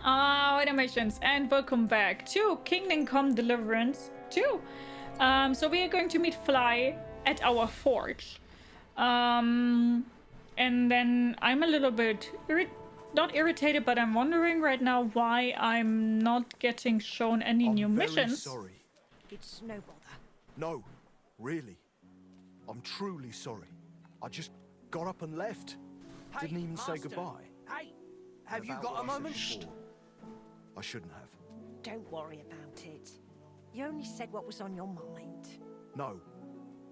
Ahoi, dalmatians, and welcome back to Kingdom Come Deliverance II. So we are going to meet Fly at our forge. And then I'm a little bit not irritated, but I'm wondering right now why I'm not getting shown any new missions. I'm sorry. It's no bother. No, really. I'm truly sorry. I just got up and left. Didn't even say goodbye. Hey, have you got a moment? I shouldn't have. Don't worry about it. You only said what was on your mind. No,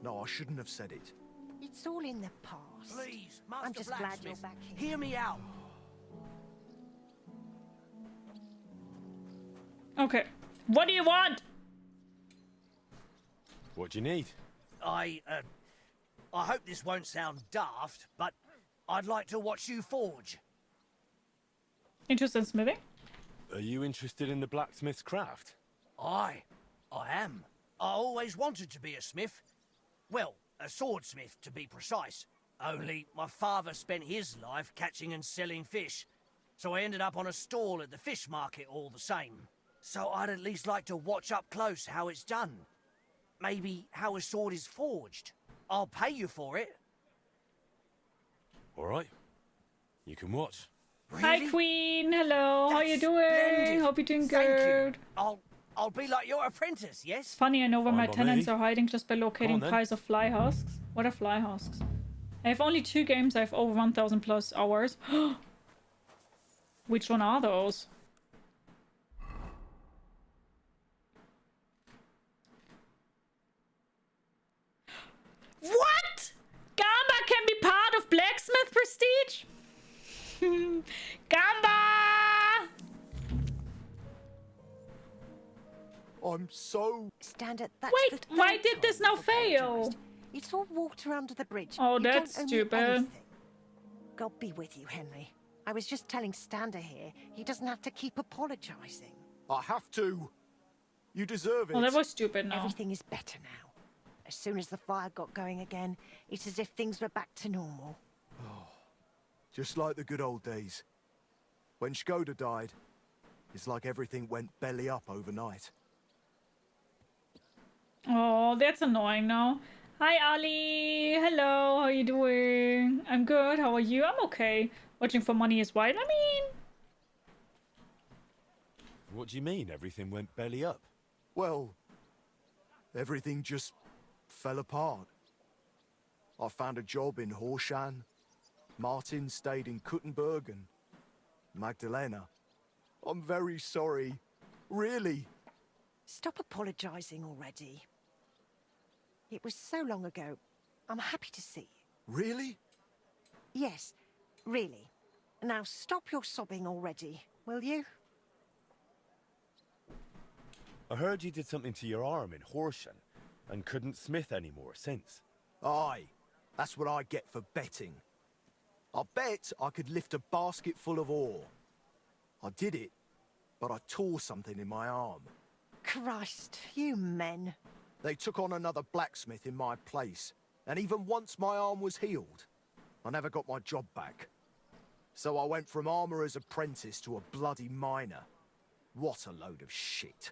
I shouldn't have said it. It's all in the past. Please, Master I'm just glad Blacksmith, you're back here. hear me out. Okay, what do you want? What do you need? I hope this won't sound daft, but I'd like to watch you forge. Interested in smithing? Are you interested in the blacksmith's craft? I am. I always wanted to be a smith. Well, a swordsmith to be precise. Only my father spent his life catching and selling fish, so I ended up on a stall at the fish market all the same. So I'd at least like to watch up close how it's done. Maybe how a sword is forged. I'll pay you for it. All right. You can watch. Really? Hi, Queen. Hello. How you That's doing? splendid. Hope you're doing Thank good. you. I'll be like your apprentice, yes? Funny, I know where Fine my by tenants me. are hiding just by locating on, then. piles of fly husks. What are fly husks? I have only 2 games. I have over 1,000 plus hours. Which one are those? What? Gamba can be part of blacksmith prestige? Gamba! I'm so... Standard, that's Wait, the why third did this time now you've fail? apologized. It's all water under the bridge. Oh, You that's don't owe me stupid. anything. God be with you, Henry. I was just telling Stander here, he doesn't have to keep apologizing. I have to. You deserve it. Well, that was stupid now. Everything is better now. As soon as the fire got going again, it's as if things were back to normal. Just like the good old days. When Skoda died, it's like everything went belly up overnight. Oh, that's annoying now. Hi, Ali. Hello, how you doing? I'm good. How are you? I'm okay. Watching for money is wild. I mean, What do you mean everything went belly up? Well, everything just fell apart. I found a job in Horshan. Martin stayed in Kuttenberg and Magdalena. I'm very sorry. Really. Stop apologizing already. It was so long ago. I'm happy to see you. Really? Yes, really. Now stop your sobbing already, will you? I heard you did something to your arm in Horshan and couldn't smith anymore since. Aye. That's what I get for betting. I bet I could lift a basket full of ore. I did it, but I tore something in my arm. Christ, you men. They took on another blacksmith in my place, and even once my arm was healed, I never got my job back. So I went from armorer's apprentice to a bloody miner. What a load of shit.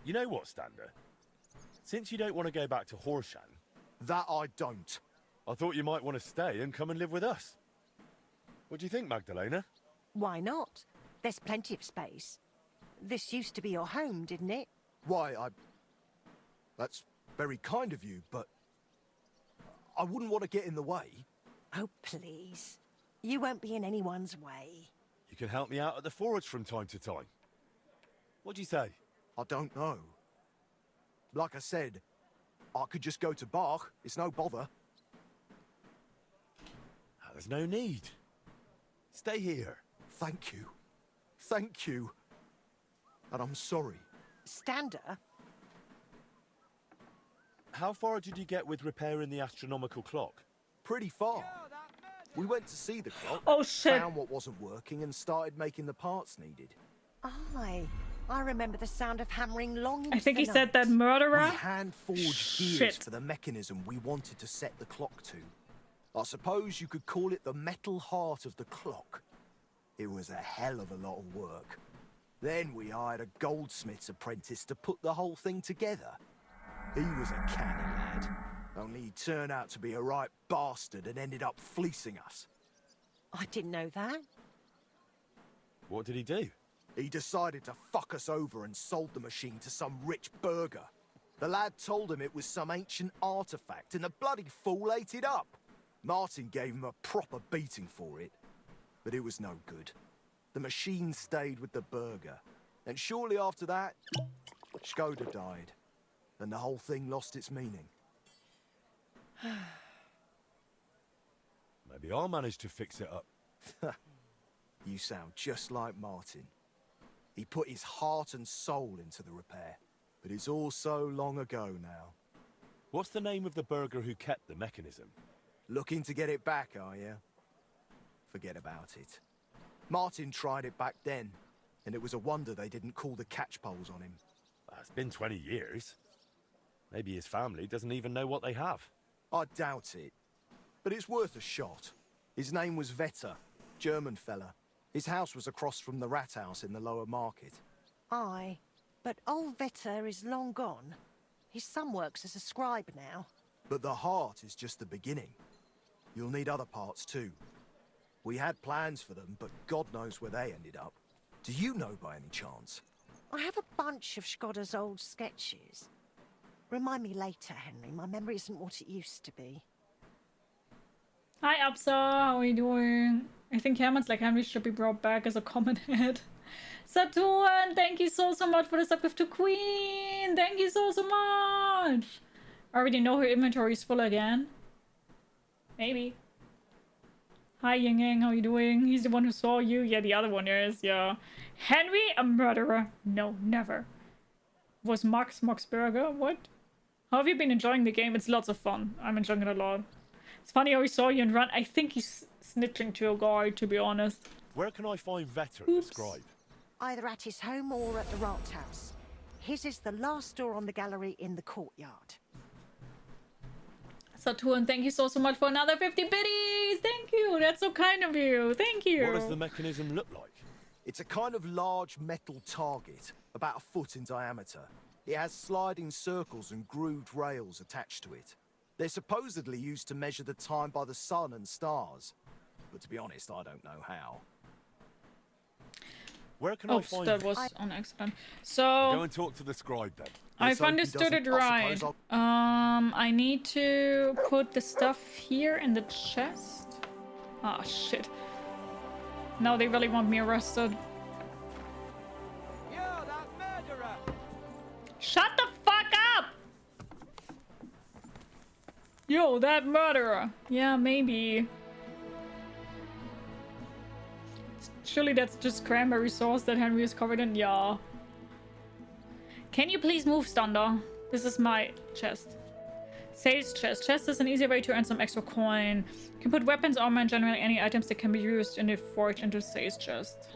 You know what, Stander? Since you don't want to go back to Horshan, That I don't. I thought you might want to stay and come and live with us. What do you think, Magdalena? Why not? There's plenty of space. This used to be your home, didn't it? Why, That's very kind of you, but... I wouldn't want to get in the way. Oh, please. You won't be in anyone's way. You can help me out at the forge from time to time. What do you say? I don't know. Like I said, I could just go to Bach. It's no bother. There's no need. Stay here. Thank you. Thank you. And I'm sorry. Stander? How far did you get with repairing the astronomical clock? Pretty far. We went to see the clock, oh shit. found what wasn't working, and started making the parts needed. Aye. I remember the sound of hammering long into I think the he said that night. We murderer. hand-forged gears Shit. for the mechanism we wanted to set the clock to. I suppose you could call it the metal heart of the clock. It was a hell of a lot of work. Then we hired a goldsmith's apprentice to put the whole thing together. He was a canny lad, only he turned out to be a right bastard and ended up fleecing us. I didn't know that. What did he do? He decided to fuck us over and sold the machine to some rich burgher. The lad told him it was some ancient artifact, and the bloody fool ate it up. Martin gave him a proper beating for it, but it was no good. The machine stayed with the burgher, and shortly after that, Skoda died, and the whole thing lost its meaning. Maybe I'll manage to fix it up. You sound just like Martin. He put his heart and soul into the repair, but it's all so long ago now. What's the name of the burgher who kept the mechanism? Looking to get it back, are you? Forget about it. Martin tried it back then, and it was a wonder they didn't call the catchpoles on him. It's been 20 years. Maybe his family doesn't even know what they have. I doubt it, but it's worth a shot. His name was Vetter, German fella. His house was across from the rat house in the lower market. Aye, but old Vetter is long gone. His son works as a scribe now. But the heart is just the beginning. You'll need other parts too. We had plans for them, but God knows where they ended up. Do you know by any chance? I have a bunch of Skoda's old sketches. Remind me later, Henry. My memory isn't what it used to be. Hi, Absa. How are you doing? I think Herman's like Henry should be brought back as a common head. Saturn, thank you so much for the sub gift to Queen. Thank you so much. I already know her inventory is full again. Maybe. Hi, Ying Yang. How you doing? He's the one who saw you. Yeah, the other one is. Yeah. Henry, a murderer. No, never. Was Max Burger? What? How have you been enjoying the game? It's lots of fun. I'm enjoying it a lot. It's funny how he saw you and run. I think he's snitching to a guy, to be honest. Where can I find Vetter, the scribe? Either at his home or at the Rat House. His is the last door on the gallery in the courtyard. Saturn, thank you so much for another 50 biddies. Thank you. That's so kind of you. Thank you. What does the mechanism look like? It's a kind of large metal target, about a foot in diameter. It has sliding circles and grooved rails attached to it. They're supposedly used to measure the time by the sun and stars. But to be honest, I don't know how. Where can I find that was on accident. So Go and talk to the scribe then. I've understood it right. I need to put the stuff here in the chest. Ah, shit. Now they really want me arrested. You're that murderer! Shut the fuck up! Yo, that murderer. Yeah, maybe. Surely that's just cranberry sauce that Henry is covered in. Yeah. Can you please move, Thunder? This is my chest. Sales chest. Chest is an easy way to earn some extra coin. You can put weapons, armor, and generally any items that can be used in the forge into sales chest.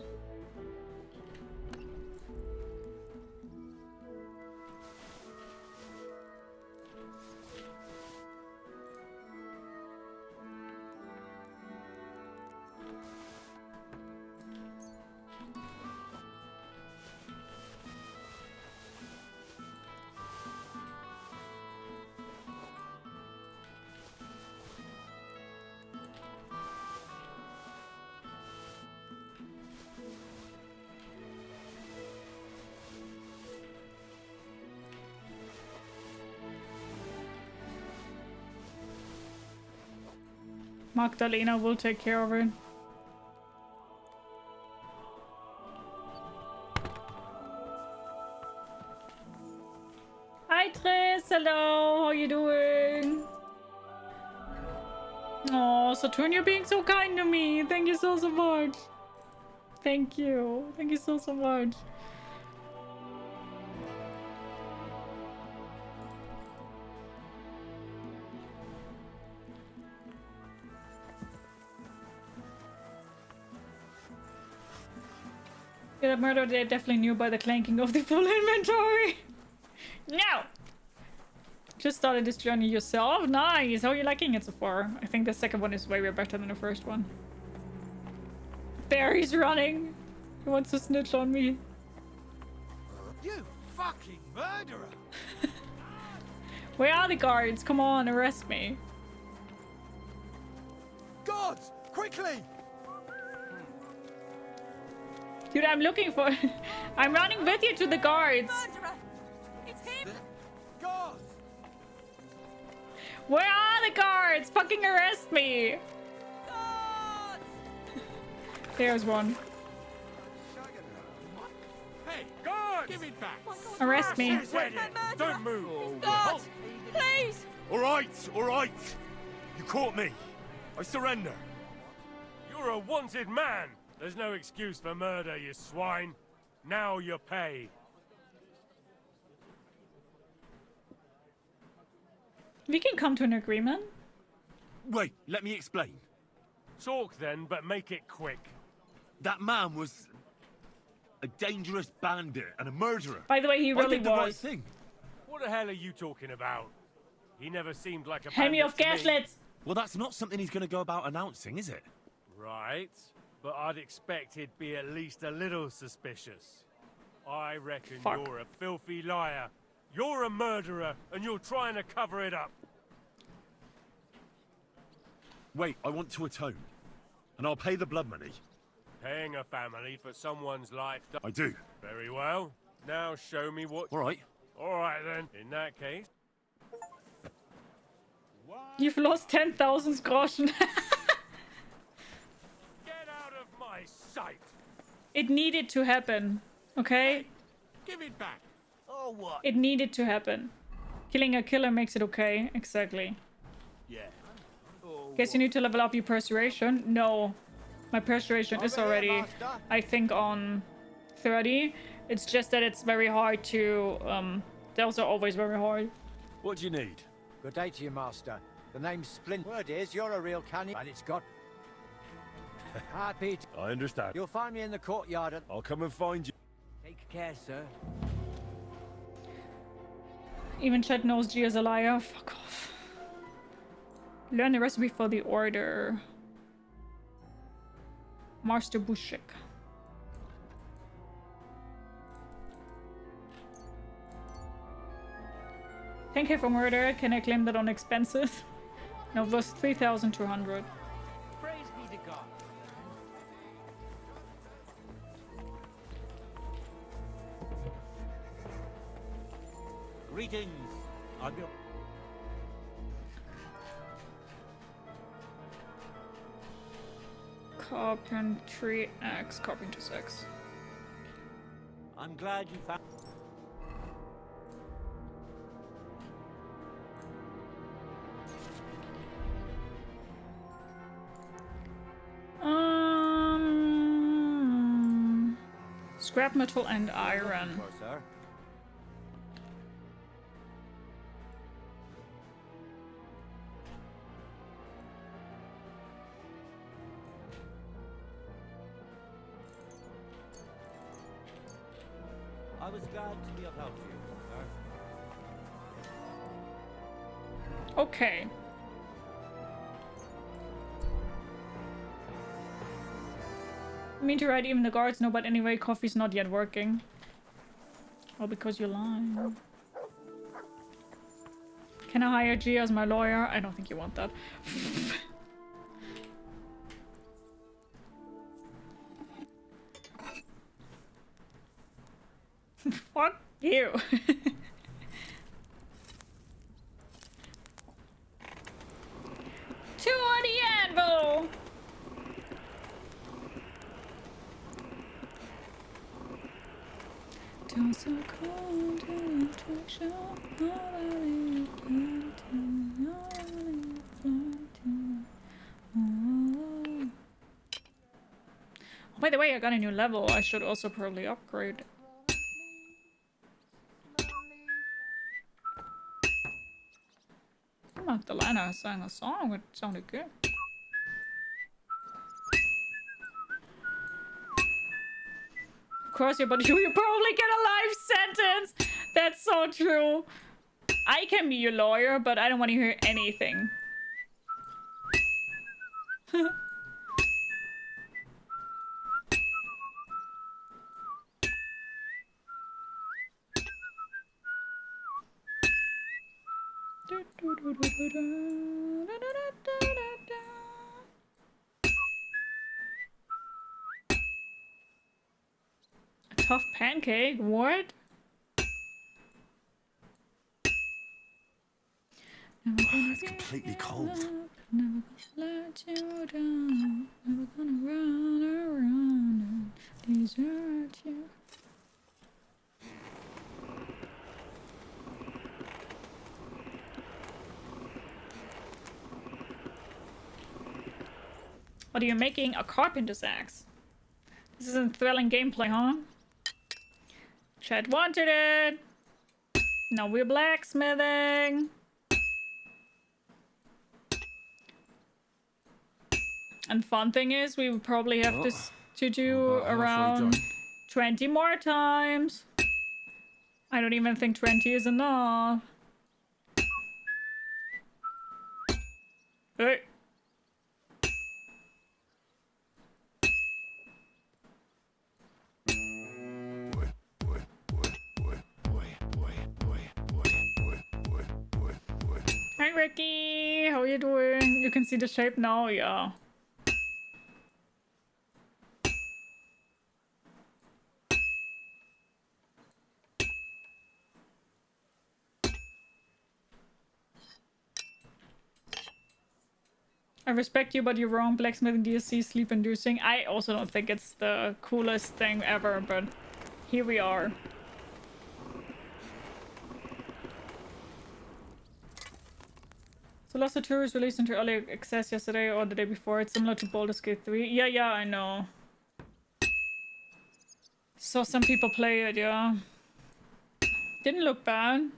Magdalena will take care of it. Hi Tris, hello, how you doing? Oh, Saturn, you're being so kind to me. Thank you so much. Thank you. Thank you so much. Yeah, that murder they definitely knew by the clanking of the full inventory. No! Just started this journey yourself? Nice! How are you liking it so far? I think the second one is way better than the first one. There, he's running. He wants to snitch on me. You fucking murderer! Where are the guards? Come on, arrest me. Guards, quickly! Dude, I'm looking for... I'm running with you to the guards. Murderer! It's him! Guards! Where are the guards? Fucking arrest me. God! There's one. Hey, guard! Give it back! Arrest me. Don't move! God! Please! All right, all right. You caught me. I surrender. You're a wanted man! There's no excuse for murder, you swine. Now you pay. We can come to an agreement. Wait, let me explain. Talk then, but make it quick. That man was a dangerous bandit and a murderer. By the way, he I really did the right was. thing. What the hell are you talking about? He never seemed like a Hand me bandit off to me. gaslets. Well, that's not something he's going to go about announcing, is it? Right, but I'd expect he'd be at least a little suspicious. I reckon Fuck. you're a filthy liar. You're a murderer, and you're trying to cover it up. Wait, I want to atone. And I'll pay the blood money. Paying a family for someone's life... I do. Very well. Now show me what... All right. All right, then. In that case... You've lost 10,000 groschen. Get out of my sight! It needed to happen. Okay? Give it back! Oh, what? It needed to happen. Killing a killer makes it okay. Exactly. Yeah. Guess you need to level up your persuasion. No. My persuasion is already, I think, on 30. It's just that it's very hard to... those are always very hard. What do you need? Good day to you, Master. The name's Splint. Word is, you're a real canyon, and it's got... Happy to... I understand. You'll find me in the courtyard at... I'll come and find you. Take care, sir. Even Chet knows G is a liar. Fuck off. Learn the recipe for the order. Master Bushik. 10k for murder. Can I claim that on expenses? No, it was 3,200. Praise be to God. Greetings. I'm your... Carpentry X. Carpenter's X. I'm glad you found... Scrap metal and iron. For, sir. I was glad to be of help to you, sir. Okay. I mean to write even the guards know, but anyway, coffee's not yet working. Oh, because you're lying. Can I hire G as my lawyer? I don't think you want that. Fuck you. To the anvil! Don't so cold to attraction. Oh, by the way, I got a new level. I should also probably upgrade. Magdalena sang a song. It sounded good. Of course, yeah, but you probably get a life sentence. That's so true. I can be your lawyer, but I don't want to hear anything. A tough pancake? What? It's completely cold. Never gonna let you down. Never gonna run around and desert you. What are you making? A carpenter's axe. This isn't thrilling gameplay, huh? Chat wanted it. Now we're blacksmithing. And fun thing is, we would probably have to do around 20 more times. I don't even think 20 is enough. Hey. Hi Ricky, how are you doing? You can see the shape now, yeah. I respect you, but you're wrong. Blacksmithing DLC is sleep inducing. I also don't think it's the coolest thing ever, but here we are. So Lost Tour was released into early access yesterday or the day before. It's similar to Baldur's Gate 3. Yeah, I know. Saw some people play it, yeah. Didn't look bad.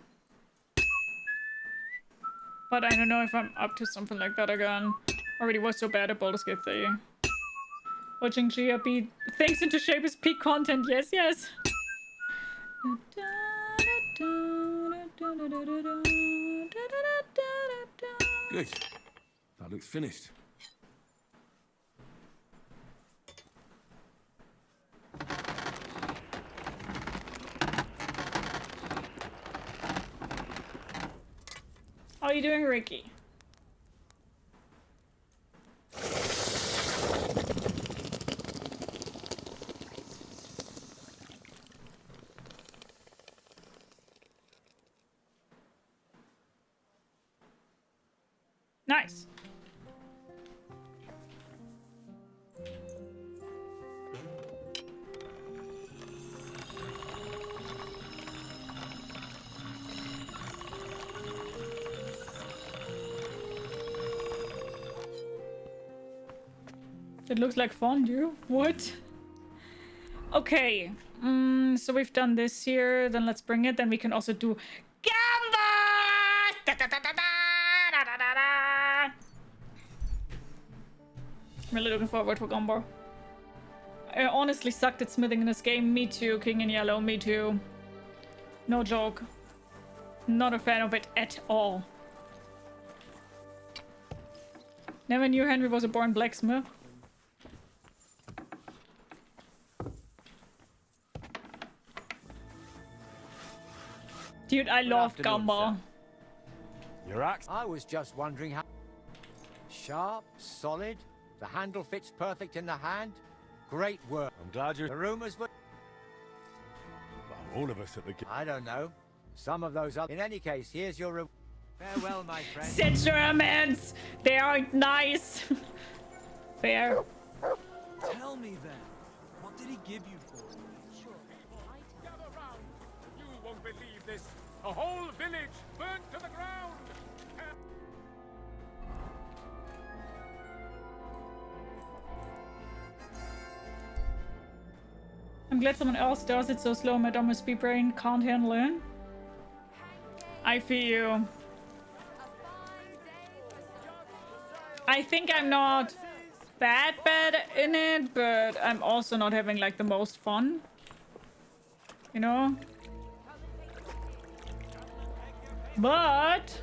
But I don't know if I'm up to something like that again. Already was so bad at Baldur's Gate 3. Watching Gia beat things into shape is peak content. Yes. Good. That looks finished. How are you doing, Ricky? Nice. It looks like fondue. What? Okay. So we've done this here. Then let's bring it. Then we can also do gambas. I'm really looking forward to Gumbo. I honestly sucked at smithing in this game. Me too, King in Yellow. Me too. No joke. Not a fan of it at all. Never knew Henry was a born blacksmith. Dude, I love Gumbo. Your axe? I was just wondering how... Sharp, solid, the handle fits perfect in the hand. Great work. I'm glad you're... The rumors were... Well, all of us at the... I don't know. Some of those other... In any case, here's your... Farewell, my friend. Sentiments! They aren't nice! Fair. Tell me then, what did he give you for it? Gather round. You won't believe this. A whole village burnt to the ground. I'm glad someone else does it so slow my dumb speed brain can't handle it. I feel you. I think I'm not that bad in it, but I'm also not having like the most fun. You know? But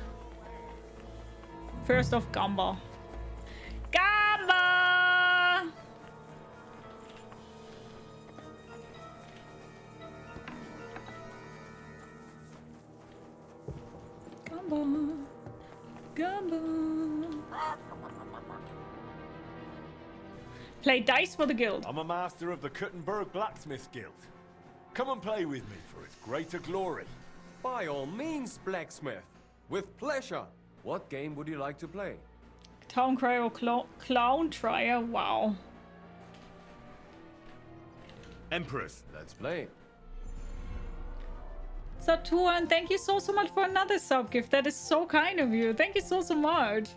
first off, Gamba. Gamba! Gamba. Gumbo. Play dice for the guild. I'm a master of the Kuttenberg Blacksmith Guild. Come and play with me for its greater glory. By all means, blacksmith. With pleasure. What game would you like to play? Town Crier or Clown Trier? Wow. Empress. Let's play. Saturn, thank you so much for another sub gift. That is so kind of you. Thank you so much.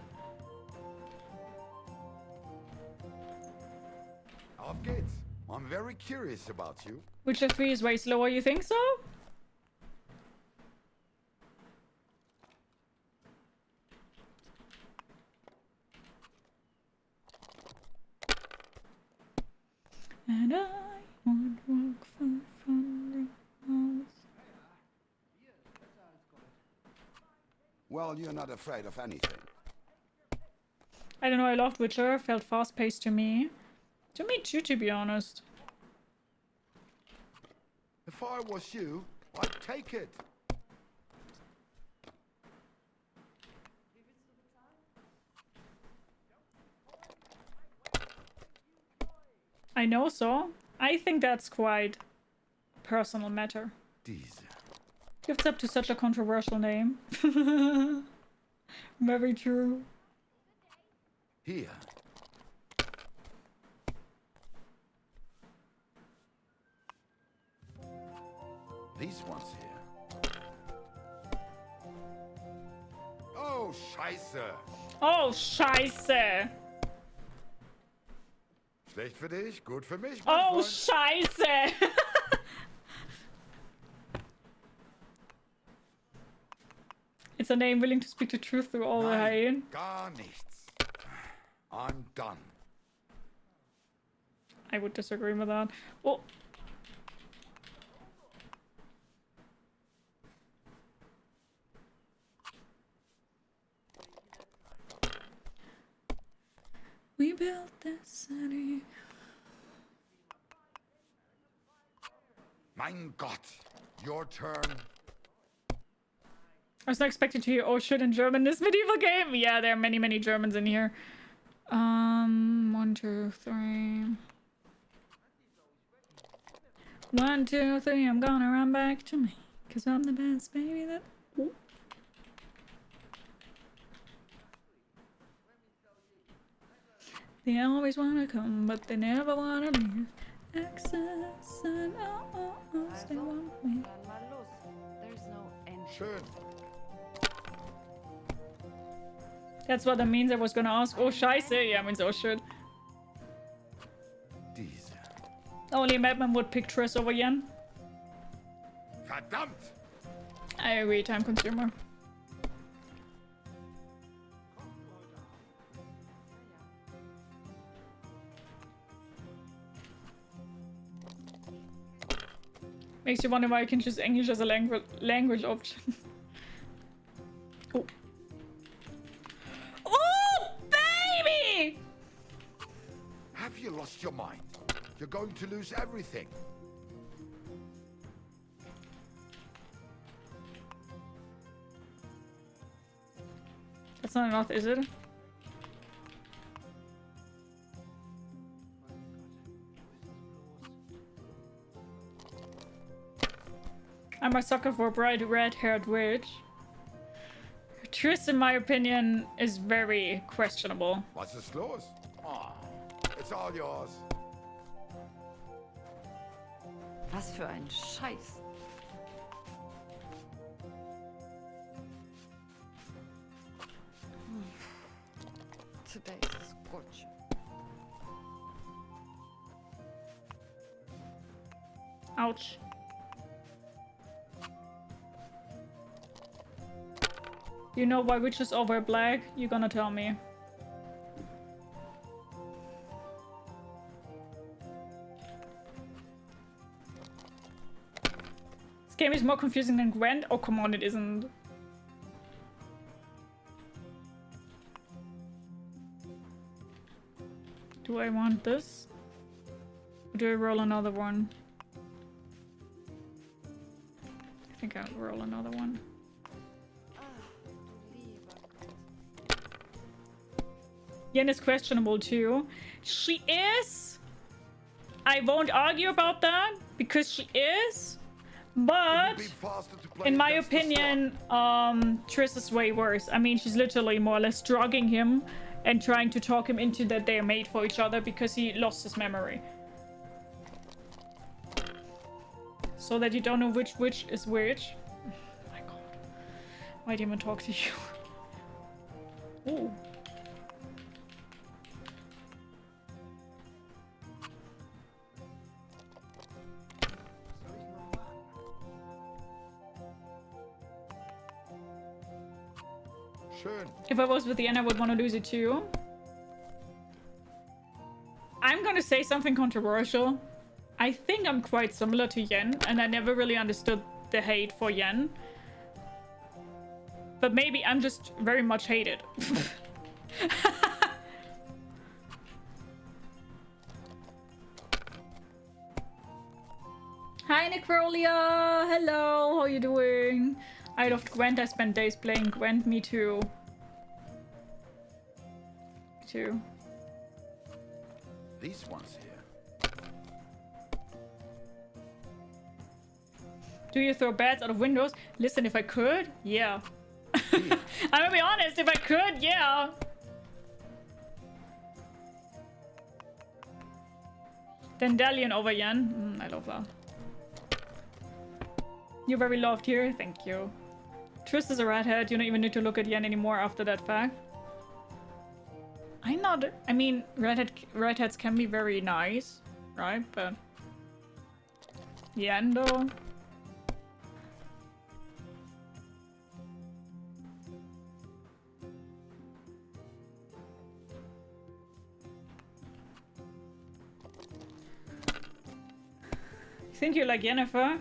Auf geht's. I'm very curious about you. Witcher 3 is way slower, you think so? And I won't walk from house. Well, you're not afraid of anything. I don't know, I loved Witcher, felt fast-paced to me. To me too, to be honest. If I was you, I'd take it. I know so. I think that's quite a personal matter. Diese. Gives up to such a controversial name. Very true. Here. These ones here. Oh, Scheiße. Oh, Scheiße. Schlecht für dich, gut für mich. mein Oh, Freund. Scheiße. It's a name willing to speak the truth through all the Nein, pain. gar nichts. I'm done. I would disagree with that. Oh. We built this city. Mein Gott. Your turn. I was not expecting to hear "oh shit" in German this medieval game. Yeah, there are many Germans in here. 1, 2, 3. 1, 2, 3. I'm gonna run back to me, 'cause I'm the best baby that. Ooh. They always wanna come, but they never wanna leave. Access and they want me. There's no end. Schön. That's what that means. I was gonna ask. Oh, scheiße. Yeah, means oh shit. Diese. Only Madman would pick Triss over Yen. Verdammt. I agree, time consumer. Makes you wonder why I can choose English as a language option. Oh. Oh, baby! Have you lost your mind? You're going to lose everything. That's not enough, is it? I'm a sucker for a bright red-haired witch. Triss, in my opinion, is very questionable. Was ist los? Oh, it's all yours. Was für ein Scheiß. Today is gorgeous. Ouch. You know why witches all wear black? You're gonna tell me. This game is more confusing than Gwent. Oh, come on, it isn't. Do I want this? Or do I roll another one? I think I'll roll another one. Yen is questionable too. She is. I won't argue about that because she is. But in my opinion, Triss is way worse. I mean, she's literally more or less drugging him and trying to talk him into that they are made for each other because he lost his memory. So that you don't know which is which. Oh my god. Why didn't I talk to you? Ooh. If I was with Yen, I would want to lose it too. I'm gonna say something controversial. I think I'm quite similar to Yen, and I never really understood the hate for Yen. But maybe I'm just very much hated. Hi, Necrolia! Hello, how you doing? I loved Gwent. I spent days playing Gwent. Me too. Me too. These ones here. Do you throw bats out of windows? Listen, if I could, yeah. I'm gonna be honest, if I could, yeah. Dandelion over Yen. I love that. You're very loved here. Thank you. Triss is a redhead. You don't even need to look at Yen anymore after that fact. I mean, redheads can be very nice, right? But Yen though. Think you're like Yennefer?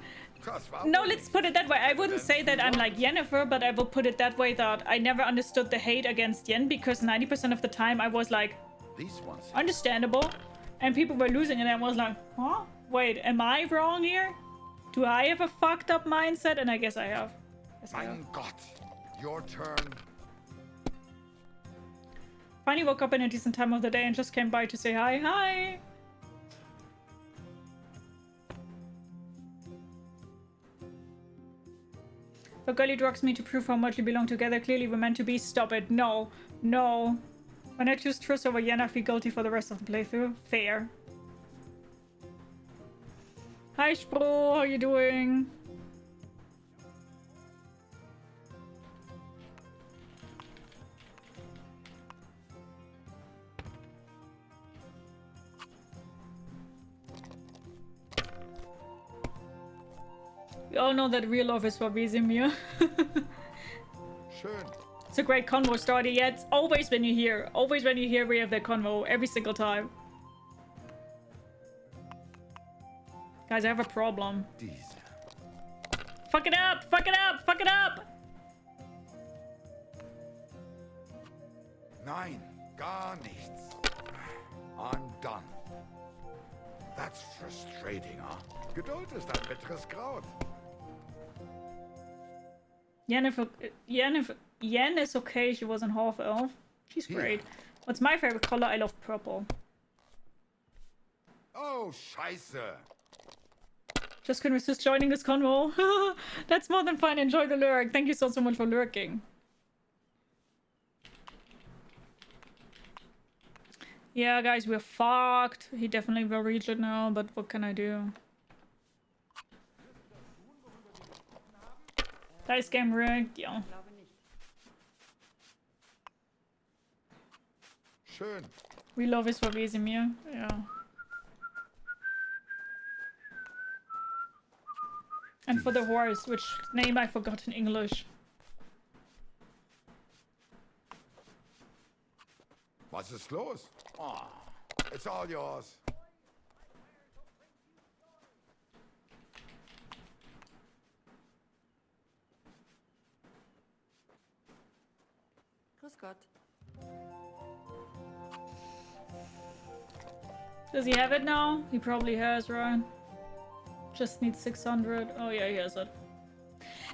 No, let's put it that way. I wouldn't say that I'm like Yennefer, but I will put it that way that I never understood the hate against Yen because 90% of the time I was like, understandable. And people were losing and I was like, huh? Wait, am I wrong here? Do I have a fucked up mindset? And I guess I have. Mein Gott, your turn. Finally woke up in a decent time of the day and just came by to say hi. Hi! But girlie drugs me to prove how much we belong together. Clearly we're meant to be. Stop it. No. No. When I choose Triss over Yen, I feel guilty for the rest of the playthrough. Fair. Hi, Spro. How you doing? We all know that real love is for Bohemia. It's a great convo starter. Yeah, it's always when you hear. Always when you hear we have that convo. Every single time. Guys, I have a problem. Fuck it up! Fuck it up! Fuck it up! Nein, gar nichts. I'm done. That's frustrating, huh? Geduld ist ein bitteres Kraut. Yen is okay. She wasn't half elf. She's great. What's my favorite color? I love purple. Oh, Scheiße. Just couldn't resist joining this convo. That's more than fine. Enjoy the lurk. Thank you so much for lurking. Yeah, guys, we're fucked. He definitely will reach it now, but what can I do? Dice game rigged, yeah. Schön. We love his for Bohemia, yeah. And for the horse, which name I forgot in English. Was ist los? Oh, it's all yours. Grüß Gott. Does he have it now? He probably has, right? Just needs 600. Oh yeah, he has it.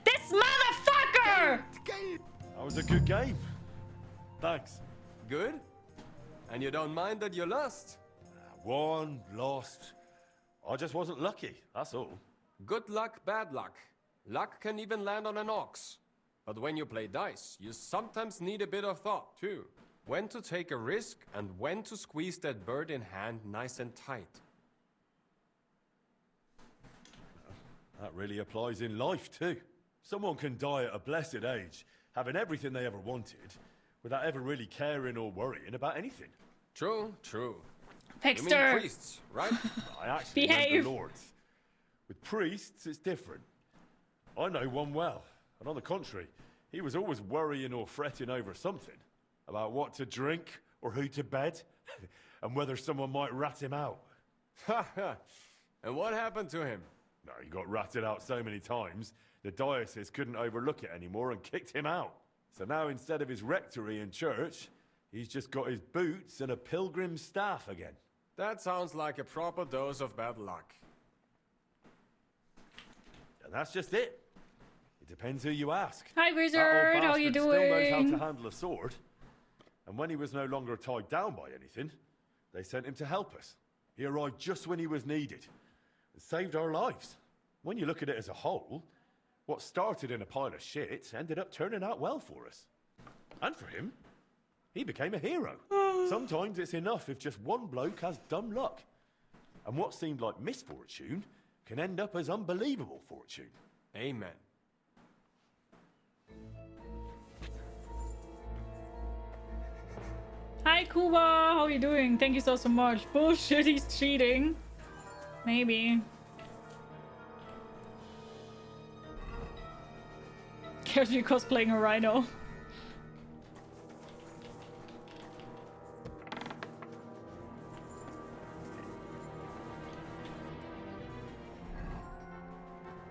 This motherfucker! That was a good game. Thanks. Good? And you don't mind that you lost? Won, lost. I just wasn't lucky, that's all. Good luck, bad luck. Luck can even land on an ox. But when you play dice, you sometimes need a bit of thought, too. When to take a risk and when to squeeze that bird in hand nice and tight. That really applies in life, too. Someone can die at a blessed age, having everything they ever wanted, without ever really caring or worrying about anything. True, true. Fixter. You mean priests, right? I actually meant Behave. the lords. With priests, it's different. I know one well, and on the contrary, he was always worrying or fretting over something. About what to drink, or who to bed, and whether someone might rat him out. Ha ha! And what happened to him? No, he got ratted out so many times, the diocese couldn't overlook it anymore and kicked him out. So now instead of his rectory and church, he's just got his boots and a pilgrim's staff again. That sounds like a proper dose of bad luck. And that's just it. It depends who you ask. Hi, That Wizard. old How you bastard still knows how doing? to handle a sword. And when he was no longer tied down by anything, they sent him to help us. He arrived just when he was needed. It saved our lives. When you look at it as a whole, what started in a pile of shit ended up turning out well for us. And for him, he became a hero. Sometimes it's enough if just one bloke has dumb luck. And what seemed like misfortune can end up as unbelievable fortune. Amen. Hi, Kuba. How you doing? Thank you so much. Bullshit, he's cheating. Maybe. Casually cosplaying a rhino.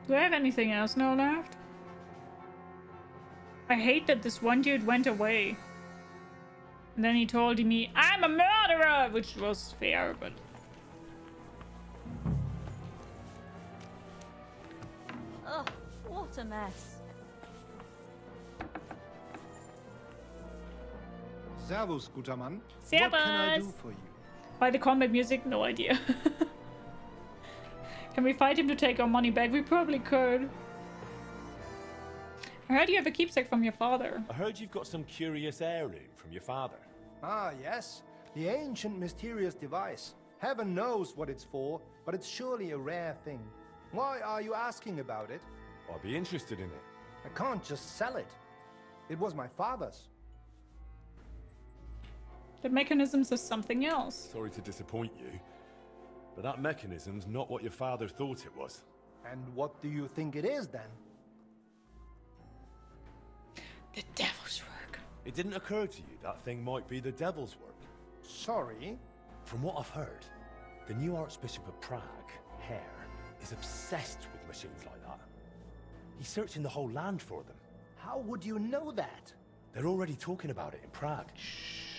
Do I have anything else now left? I hate that this one dude went away. And then he told me, I'm a murderer! Which was fair, but... Ugh, what a mess. Servus, guter Mann. Servus. What can I do for you? Why the combat music? No idea. Can we fight him to take our money back? We probably could. I heard you have a keepsake from your father. I heard you've got some curious heirloom from your father. Ah, yes. The ancient mysterious device. Heaven knows what it's for, but it's surely a rare thing. Why are you asking about it? I'd be interested in it. I can't just sell it. It was my father's. The mechanisms is something else. Sorry to disappoint you, but that mechanism's not what your father thought it was. And what do you think it is, then? The devil's work. It didn't occur to you that thing might be the devil's work? Sorry? From what I've heard, the new Archbishop of Prague, Hare, is obsessed with machines like that. He's searching the whole land for them. How would you know that? They're already talking about it in Prague.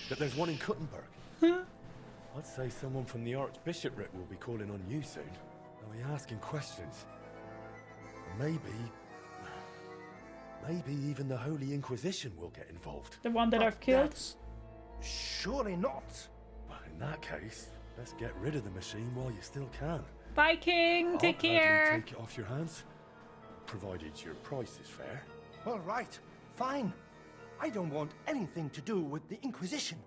That there's one in Kuttenberg. I'd say someone from the Archbishopric will be calling on you soon. They'll be asking questions. Maybe even the Holy Inquisition will get involved. The one that I've killed? That's surely not. Well, in that case, let's get rid of the machine while you still can. Bye, King. Take I'll gladly care. take it off your hands, provided your price is fair. All right, fine. I don't want anything to do with the Inquisition.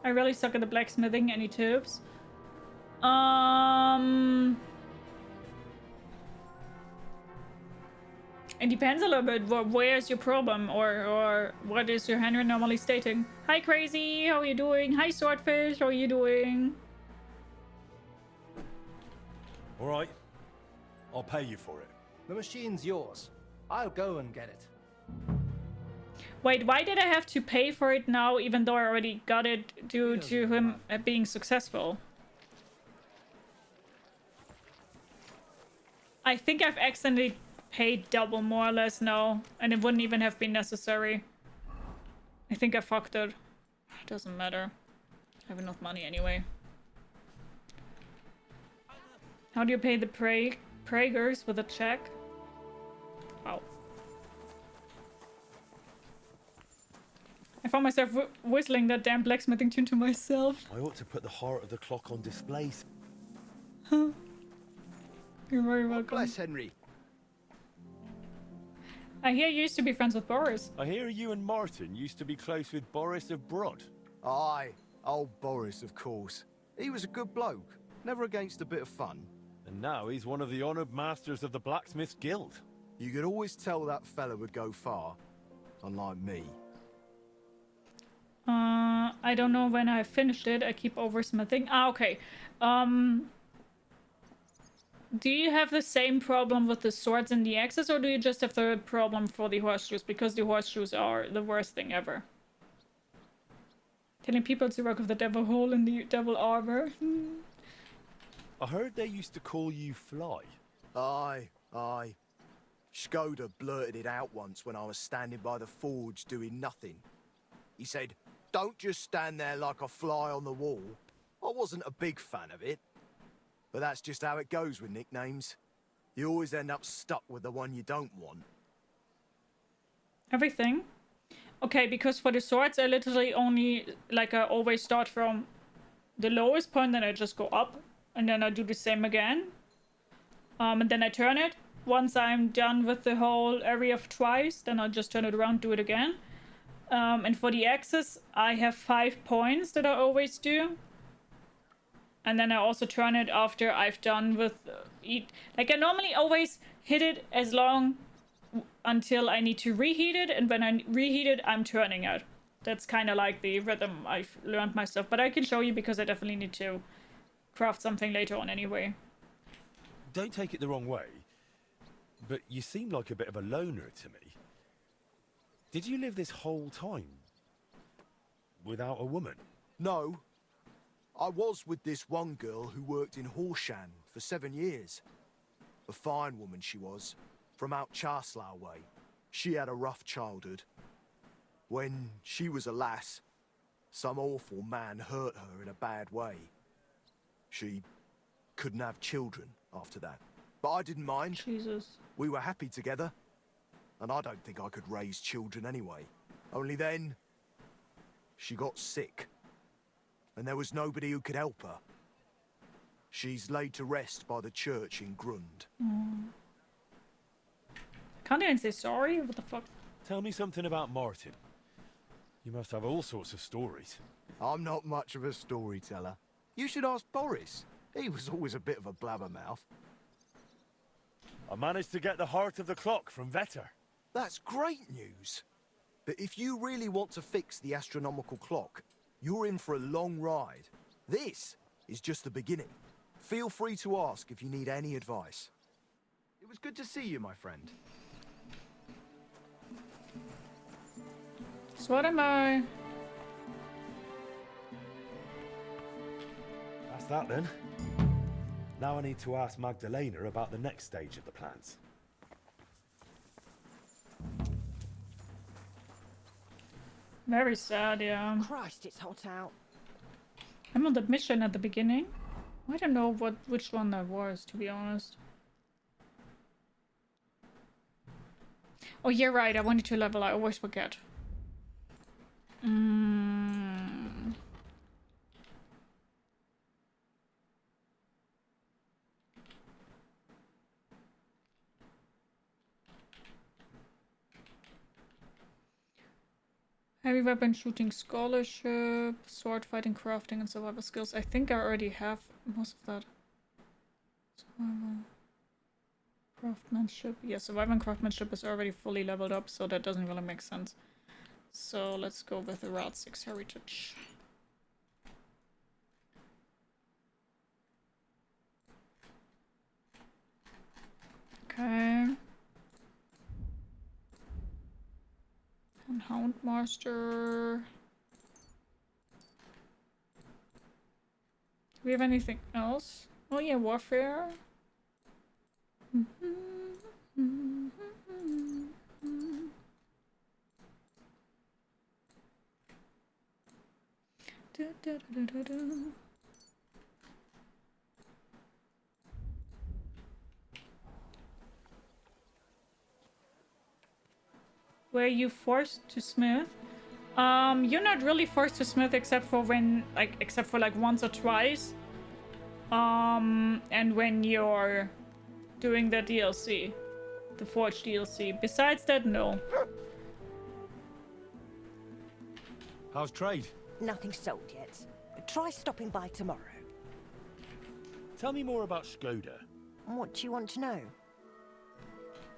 I really suck at the blacksmithing. Any tips? It depends a little bit. Where's your problem, or what is your handwriting normally stating? Hi, Crazy. How are you doing? Hi, Swordfish. How are you doing? All right, I'll pay you for it. The machine's yours. I'll go and get it. Wait, why did I have to pay for it now, even though I already got it due to him being successful? I think I've accidentally paid double, more or less, now, and it wouldn't even have been necessary. I think I fucked it. Doesn't matter. I have enough money anyway. How do you pay the Praegers with a check? Wow. I found myself whistling that damn blacksmithing tune to myself. I ought to put the heart of the clock on display. You're very welcome. Bless Henry. I hear you used to be friends with Boris. I hear you and Martin used to be close with Boris of Brod. Aye, old Boris, of course. He was a good bloke, never against a bit of fun. And now he's one of the honoured masters of the Blacksmith's Guild. You could always tell that fella would go far, unlike me. I don't know when I finished it. I keep oversmithing. Ah, okay. Do you have the same problem with the swords and the axes, or do you just have the problem for the horseshoes? Because the horseshoes are the worst thing ever. Telling people to work with the devil hole in the devil armor. I heard they used to call you Fly. Aye, aye. Skoda blurted it out once when I was standing by the forge doing nothing. He said, "Don't just stand there like a fly on the wall." I wasn't a big fan of it. But that's just how it goes with nicknames. You always end up stuck with the one you don't want. Everything? Okay, because for the swords, I literally only, like, I always start from the lowest point, then I just go up, and then I do the same again. And then I turn it. Once I'm done with the whole area twice, then I'll just turn it around, do it again. And for the axes, I have 5 points that I always do. And then I also turn it after I've done with like I normally always hit it as long until I need to reheat it, and when I reheat it, I'm turning it. That's kind of like the rhythm I've learned myself, but I can show you because I definitely need to craft something later on anyway. Don't take it the wrong way, but you seem like a bit of a loner to me. Did you live this whole time without a woman? No. I was with this one girl who worked in Horshan for 7 years. A fine woman she was, from out Charslow way. She had a rough childhood. When she was a lass, some awful man hurt her in a bad way. She couldn't have children after that. But I didn't mind. Jesus. We were happy together. And I don't think I could raise children anyway. Only then, she got sick. And there was nobody who could help her. She's laid to rest by the church in Grund. Can't even say sorry? What the fuck? Tell me something about Martin. You must have all sorts of stories. I'm not much of a storyteller. You should ask Boris. He was always a bit of a blabbermouth. I managed to get the heart of the clock from Vetter. That's great news. But if you really want to fix the astronomical clock, you're in for a long ride. This is just the beginning. Feel free to ask if you need any advice. It was good to see you, my friend. So what am I? That's that then. Now I need to ask Magdalena about the next stage of the plans. Very sad, yeah. Christ, it's hot out. I'm on the mission at the beginning. I don't know which one that was, to be honest. Oh, yeah, right. I wanted to level. I always forget. Heavy weapon shooting scholarship, sword fighting, crafting, and survival skills. I think I already have most of that. Survival. Craftsmanship. Yeah, survival and craftsmanship is already fully leveled up, so that doesn't really make sense. So let's go with the Route 6 heritage. Okay. And Houndmaster. Do we have anything else? Oh yeah, warfare. Were you forced to smith? You're not really forced to smith except for like once or twice. And when you're doing the DLC, the Forge DLC. Besides that, no. How's trade? Nothing sold yet. Try stopping by tomorrow. Tell me more about Skoda. What do you want to know?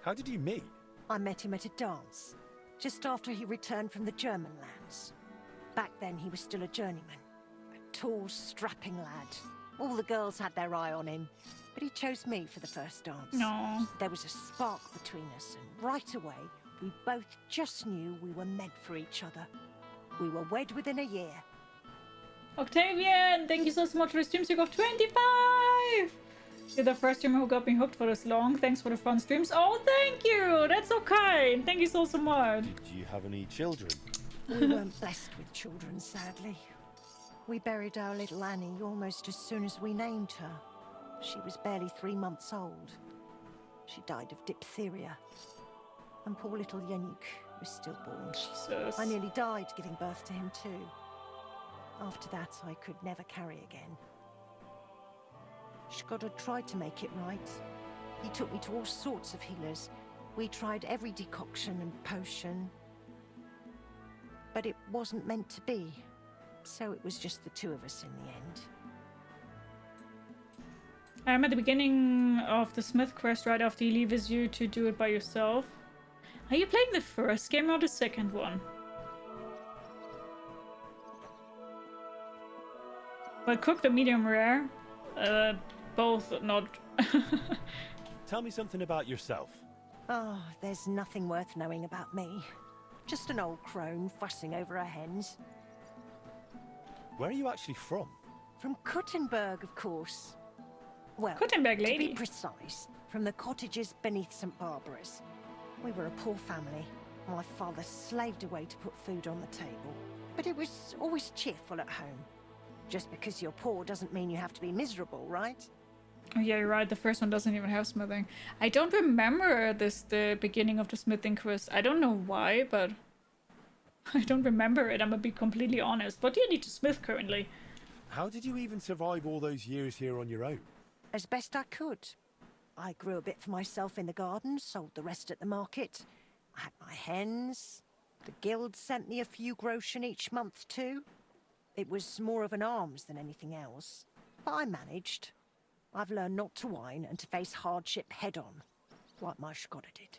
How did you meet? I met him at a dance, just after he returned from the German lands. Back then, he was still a journeyman. A tall, strapping lad. All the girls had their eye on him, but he chose me for the first dance. No. There was a spark between us, and right away, we both just knew we were meant for each other. We were wed within a year. Octavian, thank you so much for the stream streak of 25! You're the first streamer who got me hooked for this long. Thanks for the fun streams. Oh, thank you! That's so kind! Thank you so much. Did you have any children? We weren't blessed with children, sadly. We buried our little Annie almost as soon as we named her. She was barely 3 months old. She died of diphtheria. And poor little Yannick was stillborn. Jesus. I nearly died giving birth to him too. After that, I could never carry again. Skoda tried to make it right. He took me to all sorts of healers. We tried every decoction and potion. But it wasn't meant to be. So it was just the two of us in the end. I'm at the beginning of the Smith quest right after he leaves you to do it by yourself. Are you playing the first game or the second one? Well, cooked or medium rare? Both not. Tell me something about yourself. Oh, there's nothing worth knowing about me. Just an old crone fussing over her hens. Where are you actually from? From Kuttenberg, of course. Well, Kuttenberg lady. To be precise, from the cottages beneath St. Barbara's. We were a poor family. My father slaved away to put food on the table. But it was always cheerful at home. Just because you're poor doesn't mean you have to be miserable, right? Oh yeah, you're right. The first one doesn't even have smithing. I don't remember the beginning of the smithing quest. I don't know why, but I don't remember it. I'm gonna be completely honest. What do you need to smith currently? How did you even survive all those years here on your own? As best I could. I grew a bit for myself in the garden, sold the rest at the market. I had my hens. The guild sent me a few groschen each month too. It was more of an alms than anything else. But I managed. I've learned not to whine and to face hardship head-on, like my Skoda did.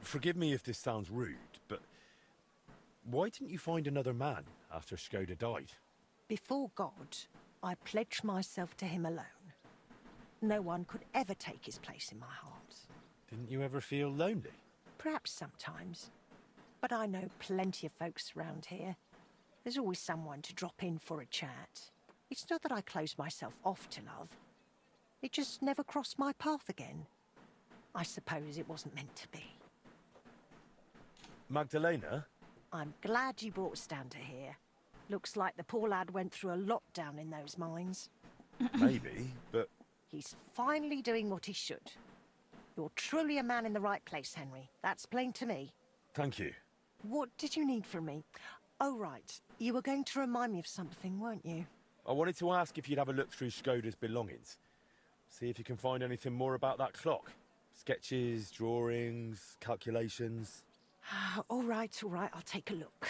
Forgive me if this sounds rude, but why didn't you find another man after Skoda died? Before God, I pledged myself to him alone. No one could ever take his place in my heart. Didn't you ever feel lonely? Perhaps sometimes. But I know plenty of folks around here. There's always someone to drop in for a chat. It's not that I closed myself off to love. It just never crossed my path again. I suppose it wasn't meant to be. Magdalena? I'm glad you brought Stan to here. Looks like the poor lad went through a lot down in those mines. Maybe, but... He's finally doing what he should. You're truly a man in the right place, Henry. That's plain to me. Thank you. What did you need from me? Oh, right. You were going to remind me of something, weren't you? I wanted to ask if you'd have a look through Skoda's belongings. See if you can find anything more about that clock. Sketches, drawings, calculations. All right, I'll take a look.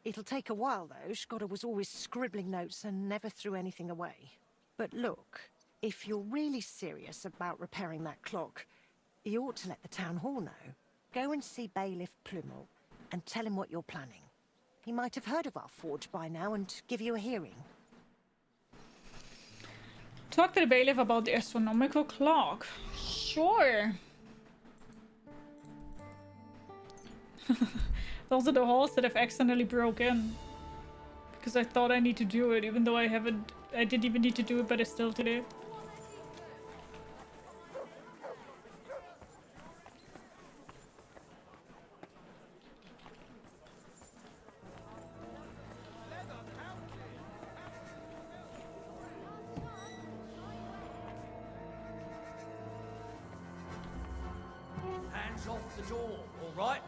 It'll take a while, though. Skoda was always scribbling notes and never threw anything away. But look, if you're really serious about repairing that clock, you ought to let the town hall know. Go and see Bailiff Plumel and tell him what you're planning. He might have heard of our forge by now and give you a hearing. Talk to the bailiff about the astronomical clock. Sure. Those are the halls that I've accidentally broken. Because I thought I need to do it, even though I didn't even need to do it, but I still did it. Hands off the door, all right?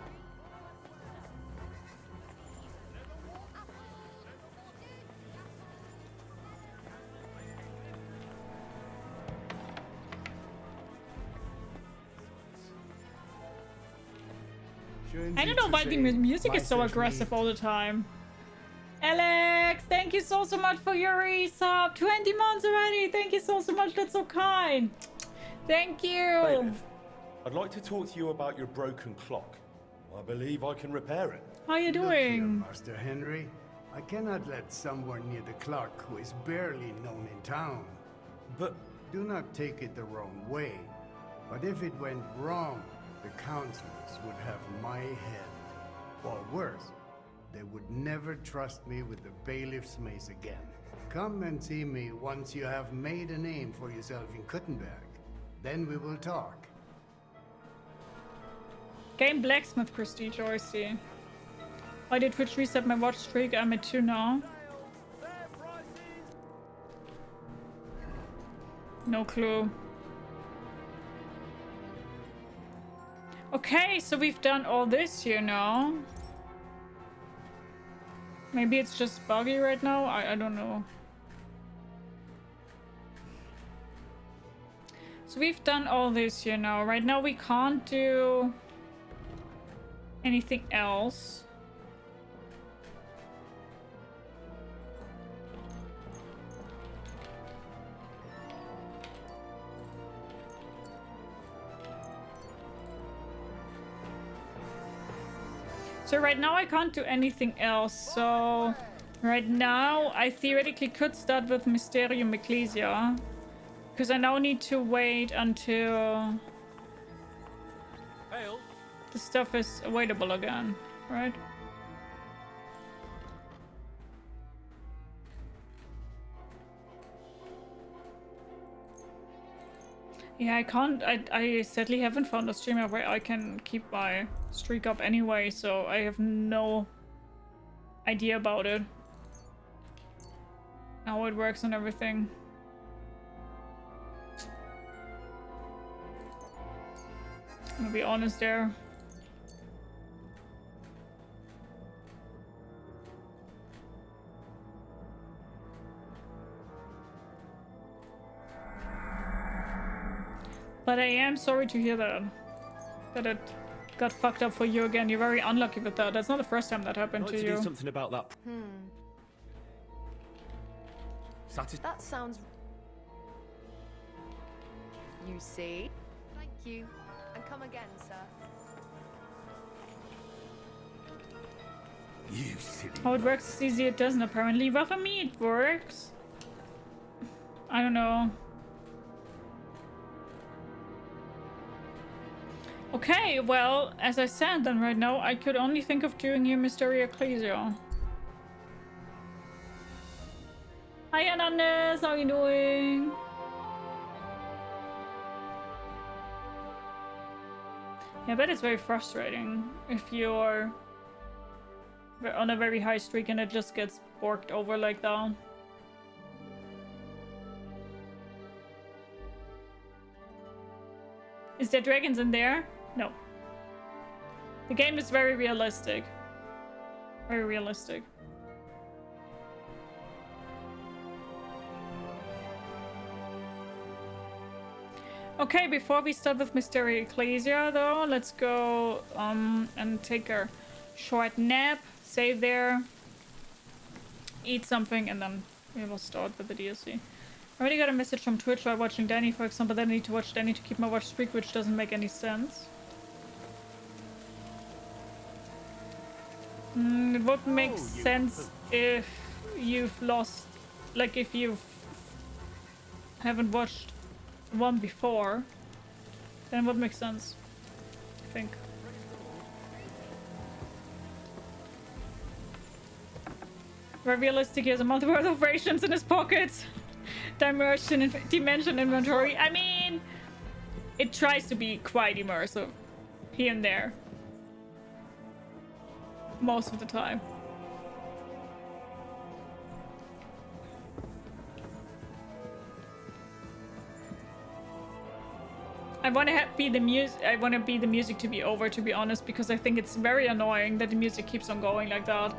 I don't know why the music is so aggressive all the time. Alex, thank you so much for your resub. 20 months already. Thank you so much. That's so kind. Thank you. Bailiff, I'd like to talk to you about your broken clock. I believe I can repair it. How are you doing? Master Henry, I cannot let someone near the clock who is barely known in town. But do not take it the wrong way. But if it went wrong, the counselors would have my head. Or worse, they would never trust me with the bailiff's mace again. Come and see me once you have made a name for yourself in Kuttenberg. Then we will talk. Game blacksmith prestige, I see. Why did Twitch reset my watch streak? I'm at 2 now. No clue. Okay, so we've done all this here now. Maybe it's just buggy right now? I don't know. So we've done all this here now. Right now we can't do anything else. So right now I can't do anything else, so right now I theoretically could start with Mysterium Ecclesia, because I now need to wait until the stuff is available again, right? Yeah, I can't. I sadly haven't found a streamer where I can keep my streak up anyway, so I have no idea about it. How it works and everything. I'm gonna be honest there. But I am sorry to hear that. That it got fucked up for you again. You're very unlucky with that. That's not the first time that happened to you. Do something about that. That sounds... You see? Thank you. And come again, sir. You silly. How it works is easy, it doesn't apparently. Well, for me it works. I don't know. Okay, well, as I said then right now, I could only think of doing here Mystery Ecclesia. Hi Anandis, how are you doing? Yeah, I bet it's very frustrating if you're on a very high streak and it just gets borked over like that. Is there dragons in there? No. The game is very realistic. Very realistic. Okay, before we start with Mystery Ecclesia though, let's go and take a short nap, save there, eat something, and then we will start with the DLC. I already got a message from Twitch while watching Danny, for example, that I need to watch Danny to keep my watch streak, which doesn't make any sense. It would make sense if you've lost, like if you haven't watched one before, then it would make sense, I think. Very realistic, he has a month worth of rations in his pockets. Dimension inventory. I mean, it tries to be quite immersive here and there most of the time. I want to be the music to be over, to be honest, because I think it's very annoying that the music keeps on going like that.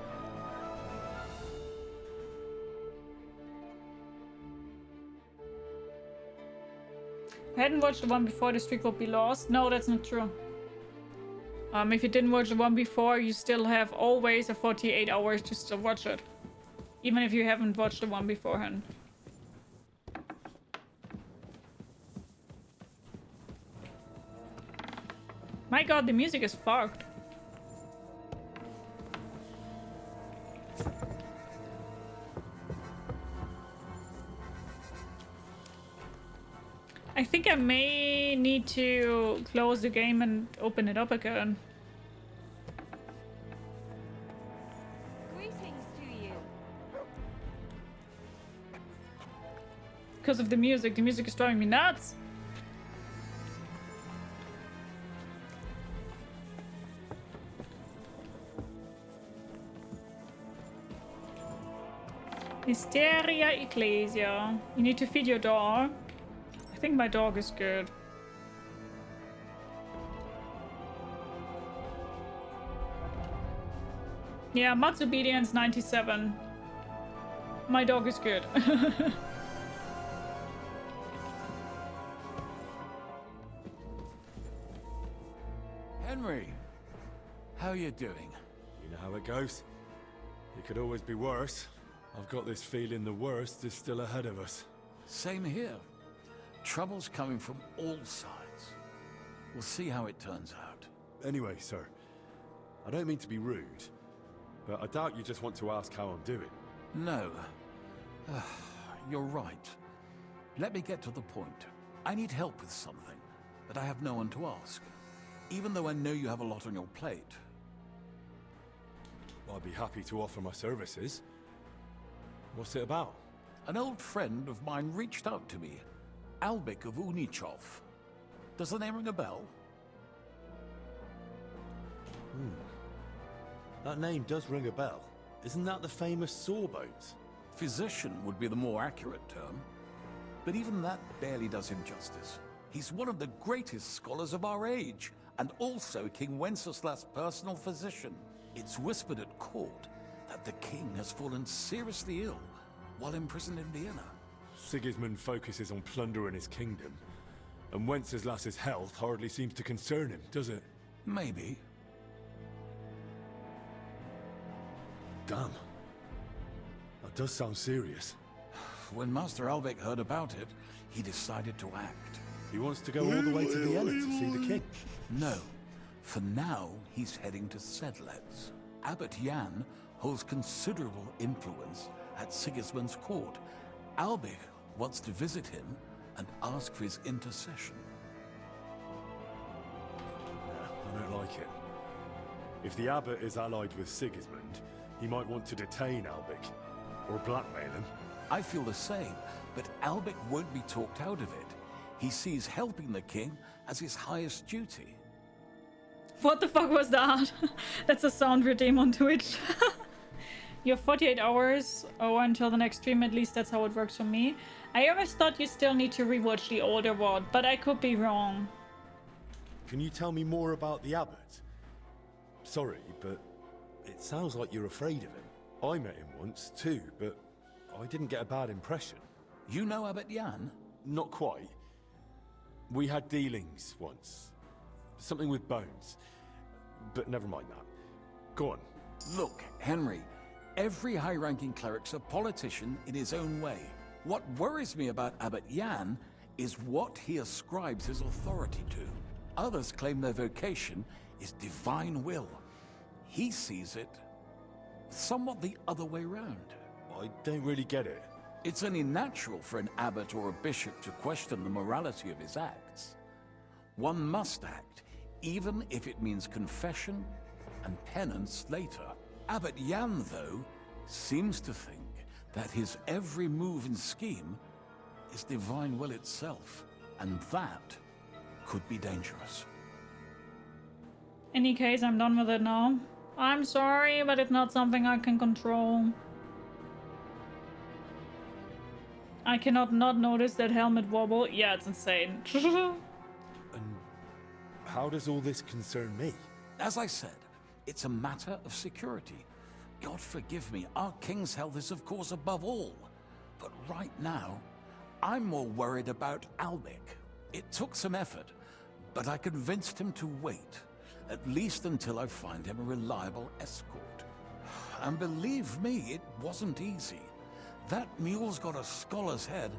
If I hadn't watched the one before, the streak would be lost. No, that's not true. If you didn't watch the one before, you still have always a 48 hours to still watch it. Even if you haven't watched the one beforehand. My god, the music is fucked. I think I may need to close the game and open it up again. Greetings to you. Because of the music is driving me nuts. Hysteria Ecclesia. You need to feed your dog. I think my dog is good. Yeah, Matt's obedience 97. My dog is good. Henry, how you doing? You know how it goes. It could always be worse. I've got this feeling the worst is still ahead of us. Same here. Trouble's coming from all sides. We'll see how it turns out. Anyway, sir, I don't mean to be rude, but I doubt you just want to ask how I'm doing. No. You're right. Let me get to the point. I need help with something, but I have no one to ask. Even though I know you have a lot on your plate. I'd be happy to offer my services. What's it about? An old friend of mine reached out to me. Albik of Unichov. Does the name ring a bell? That name does ring a bell. Isn't that the famous Sawbones? Physician would be the more accurate term. But even that barely does him justice. He's one of the greatest scholars of our age, and also King Wenceslas's personal physician. It's whispered at court that the king has fallen seriously ill while imprisoned in Vienna. Sigismund focuses on plundering his kingdom, and Wenceslas's health hardly seems to concern him, does it? Maybe. Damn. That does sound serious. When Master Albik heard about it, he decided to act. He wants to go all the way to Vienna to see the king? No. For now, he's heading to Sedlec. Abbot Jan holds considerable influence at Sigismund's court. Albik wants to visit him and ask for his intercession. I don't like it. If the abbot is allied with Sigismund, he might want to detain Albik, or blackmail him. I feel the same, but Albik won't be talked out of it. He sees helping the king as his highest duty. What the fuck was that? That's a sound redeem on Twitch. You have 48 hours, or until the next stream, at least that's how it works for me. I always thought you still need to rewatch the older one, but I could be wrong. Can you tell me more about the abbot? Sorry, but it sounds like you're afraid of him. I met him once, too, but I didn't get a bad impression. You know Abbot Jan? Not quite. We had dealings once. Something with bones. But never mind that. Go on. Look, Henry, every high-ranking cleric's a politician in his own way. What worries me about Abbot Jan is what he ascribes his authority to. Others claim their vocation is divine will. He sees it somewhat the other way round. I don't really get it. It's only natural for an abbot or a bishop to question the morality of his acts. One must act, even if it means confession and penance later. Abbot Jan, though, seems to think that his every move and scheme is divine will itself, and that could be dangerous. Any case, I'm done with it now. I'm sorry, but it's not something I can control. I cannot not notice that helmet wobble. Yeah, it's insane. And how does all this concern me? As I said, it's a matter of security. God forgive me, our king's health is of course above all. But right now, I'm more worried about Albik. It took some effort, but I convinced him to wait. at least until I find him a reliable escort. And believe me, it wasn't easy. That mule's got a scholar's head,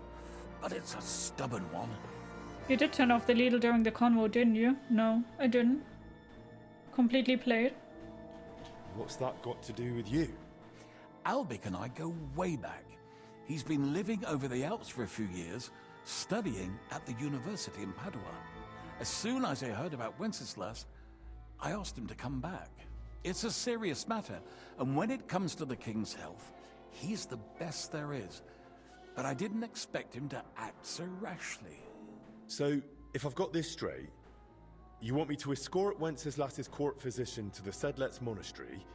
but it's a stubborn one. You did turn off the needle during the convo, didn't you? No, I didn't. Completely played. What's that got to do with you? Albic and I go way back. He's been living over the Alps for a few years, studying at the university in Padua. As soon as I heard about Wenceslas, I asked him to come back. It's a serious matter, and when it comes to the king's health, he's the best there is. But I didn't expect him to act so rashly. So, if I've got this straight, you want me to escort Wenceslas's court physician to the Sedlets monastery,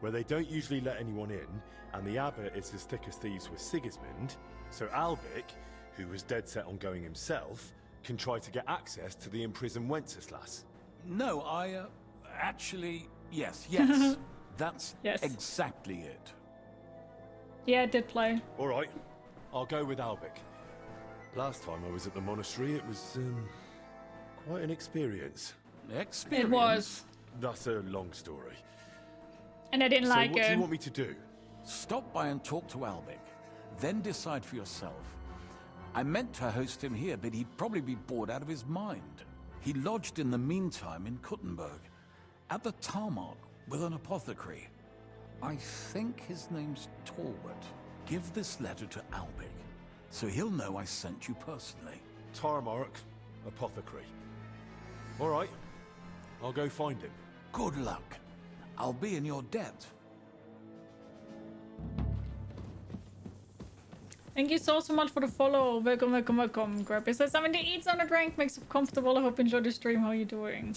where they don't usually let anyone in, and the abbot is as thick as thieves with Sigismund, so Albic, who was dead set on going himself, can try to get access to the imprisoned Wenceslas? No, actually, yes. That's exactly it. Yeah, it did play. All right, I'll go with Albic. Last time I was at the monastery, it was, quite an experience. It was. That's a long story. And I didn't like it. So what do you want me to do? Stop by and talk to Albic, then decide for yourself. I meant to host him here, but he'd probably be bored out of his mind. He lodged in the meantime in Kuttenberg, at the tarmac with an apothecary. I think his name's Talbot. Give this letter to Albic, so he'll know I sent you personally. Tarmac, apothecary. All right, I'll go find him. Good luck. I'll be in your debt. Thank you so much for the follow. Welcome. Grab says, I'm in the eats on a drink, makes it comfortable. I hope you enjoyed the stream. How are you doing?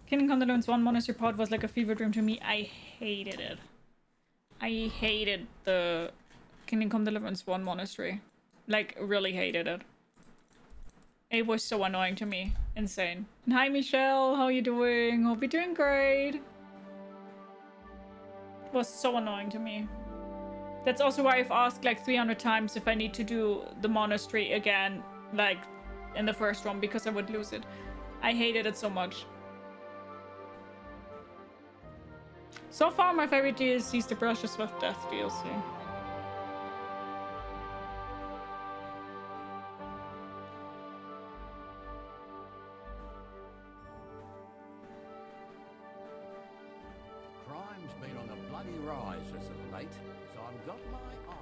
Kingdom Come Deliverance I monastery part was like a fever dream to me. I hated it. I hated the Kingdom Come Deliverance I monastery. Like, really hated it. It was so annoying to me. Insane. And hi, Michelle. How are you doing? Hope you're doing great. It was so annoying to me. That's also why I've asked like 300 times if I need to do the monastery again, like in the first one, because I would lose it. I hated it so much. So far, my favorite DLC is the Precious Swift Death DLC. Crime's been on a bloody rise as of late, so I've got my eye on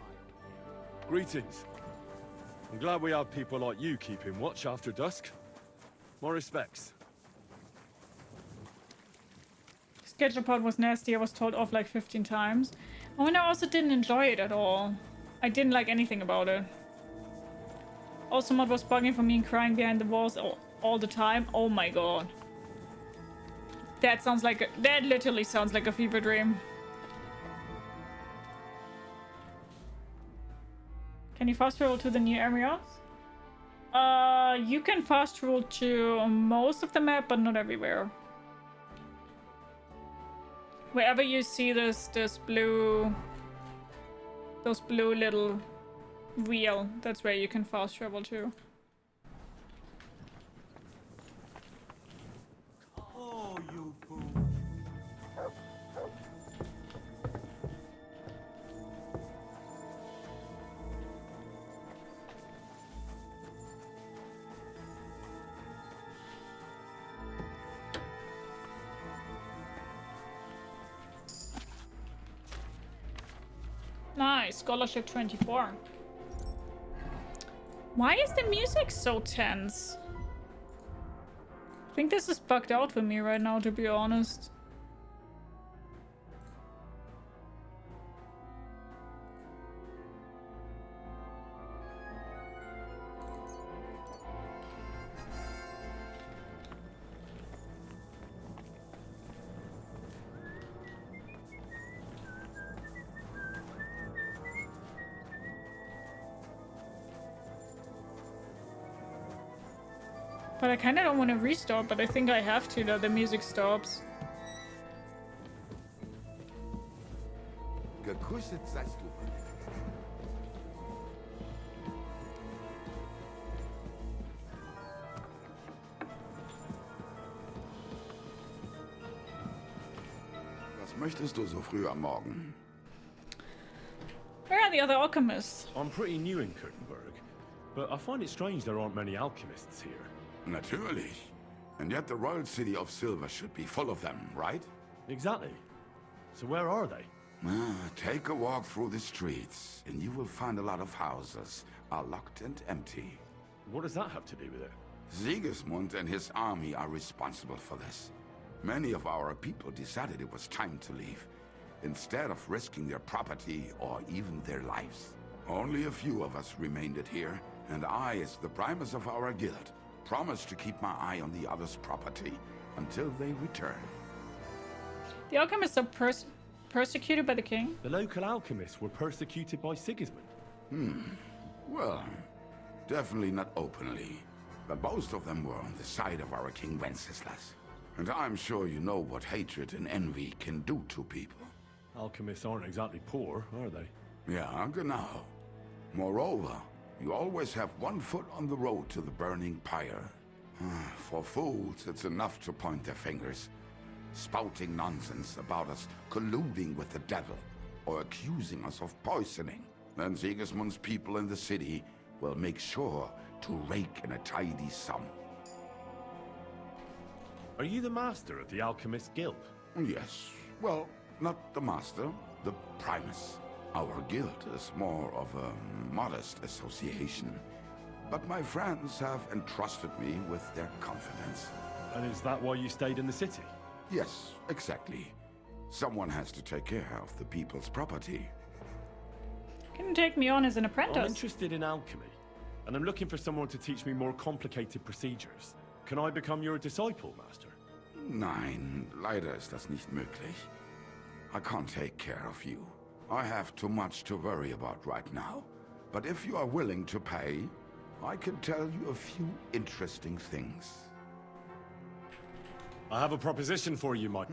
you. Greetings. I'm glad we have people like you keeping watch after dusk. My respects. Schedule part was nasty. I was told off like 15 times. Oh, and I also didn't enjoy it at all. I didn't like anything about it. Also, Mod was bugging for me and crying behind the walls all the time. Oh my god. That sounds like that literally sounds like a fever dream. Can you fast travel to the new areas? You can fast travel to most of the map, but not everywhere. Wherever you see those blue little wheel, that's where you can fast travel to. Oh, you poo. Nice, scholarship 24. Why is the music so tense? I think this is bugged out for me right now, to be honest. But I kind of don't want to restart, but I think I have to, though the music stops. Gegrüßet seist du. Was möchtest du so früh am Morgen? Where are the other alchemists? I'm pretty new in Kuttenberg, but I find it strange there aren't many alchemists here. Natürlich. And yet the royal city of Silver should be full of them, right? Exactly. So where are they? Take a walk through the streets, and you will find a lot of houses are locked and empty. What does that have to do with it? Sigismund and his army are responsible for this. Many of our people decided it was time to leave, instead of risking their property or even their lives. Only a few of us remained here, and I, as the primus of our guild, promised to keep my eye on the others' property until they return. The alchemists are persecuted by the king? The local alchemists were persecuted by Sigismund. Well, definitely not openly. But most of them were on the side of our King Wenceslas. And I'm sure you know what hatred and envy can do to people. Alchemists aren't exactly poor, are they? Yeah, genau. Moreover, you always have one foot on the road to the burning pyre. For fools, it's enough to point their fingers, spouting nonsense about us colluding with the devil, or accusing us of poisoning. Then Sigismund's people in the city will make sure to rake in a tidy sum. Are you the master of the Alchemist Guild? Yes. Well, not the master, the primus. Our guild is more of a modest association. But my friends have entrusted me with their confidence. And is that why you stayed in the city? Yes, exactly. Someone has to take care of the people's property. Can you take me on as an apprentice? I'm interested in alchemy, and I'm looking for someone to teach me more complicated procedures. Can I become your disciple, Master? Nein, leider ist das nicht möglich. I can't take care of you. I have too much to worry about right now. But if you are willing to pay, I can tell you a few interesting things. I have a proposition for you, Mike.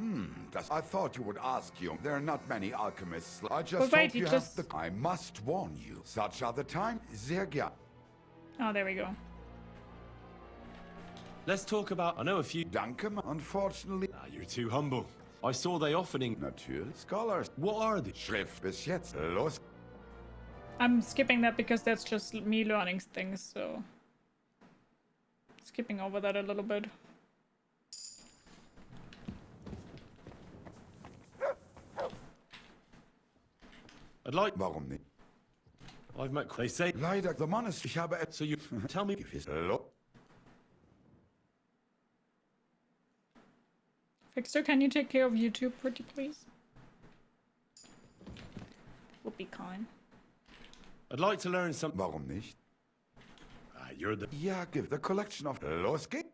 I thought you would ask you. There are not many alchemists. I just wait, hope you have the... I must warn you. Such are the time. Sehr gern. Oh, there we go. Let's talk about... I know a few... Danke, unfortunately... you're too humble. I saw they offering... Natürlich. Scholars. What are they? Schrift bis jetzt. Los. I'm skipping that because that's just me learning things, so... Skipping over that a little bit. I'd like... Warum nicht? I've met... They say... Leider, the monster... Ich habe... So you... Tell me... Fixer, can you take care of YouTube, pretty please? Would be kind. I'd like to learn some... Warum nicht? You're the... Ja, give the collection of... Los geht's.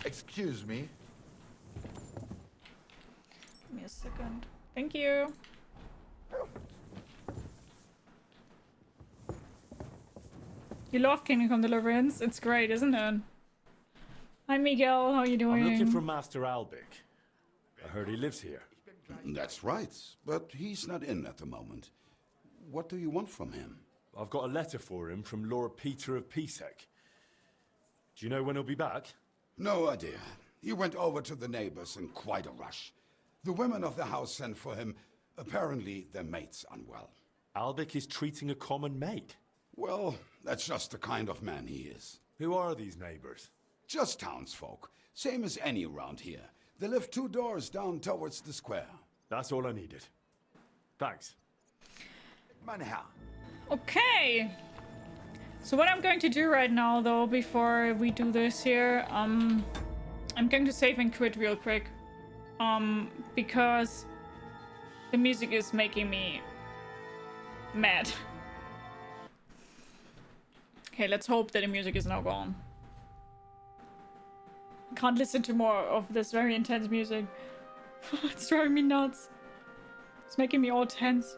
Excuse me. Give me a second. Thank you. You love Kingdom Come Deliverance. It's great, isn't it? Hi, Miguel. How are you doing? I'm looking for Master Albic. I heard he lives here. That's right, but he's not in at the moment. What do you want from him? I've got a letter for him from Lord Peter of Pisek. Do you know when he'll be back? No idea. He went over to the neighbors in quite a rush. The women of the house sent for him. Apparently, their mate's unwell. Albic is treating a common maid? Well, that's just the kind of man he is. Who are these neighbors? Just townsfolk. Same as any around here. They live 2 doors down towards the square. That's all I needed. Thanks. Mein Herr. Okay. So what I'm going to do right now, though, before we do this here, I'm going to save and quit real quick. Because the music is making me mad. Okay, let's hope that the music is now gone. I can't listen to more of this very intense music. It's driving me nuts. It's making me all tense.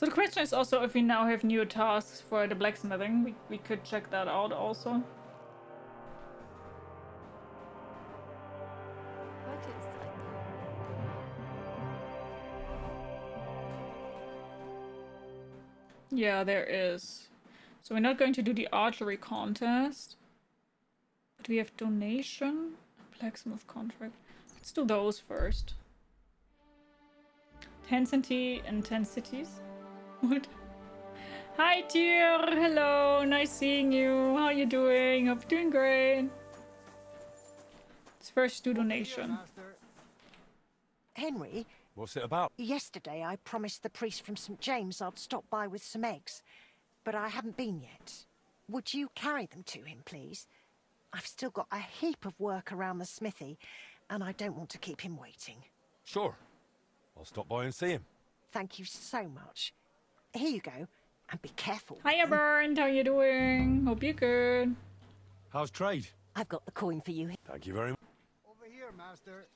So the question is also if we now have new tasks for the blacksmithing. We could check that out also. What is that? Yeah, there is. So we're not going to do the archery contest. But we have donation, blacksmith contract. Let's do those first. 10 city and 10 cities. What? Hi, dear. Hello. Nice seeing you. How you doing? Hope you're doing great. Let's first do donation. Henry, What's it about? yesterday I promised the priest from St. James I'd stop by with some eggs, but I haven't been yet. Would you carry them to him, please? I've still got a heap of work around the smithy, and I don't want to keep him waiting. Sure. I'll stop by and see him. Thank you so much. Here you go, and be careful. Hiya, Bernd. How you doing? Hope you're good. How's trade? I've got the coin for you. Thank you very much. Over here, master.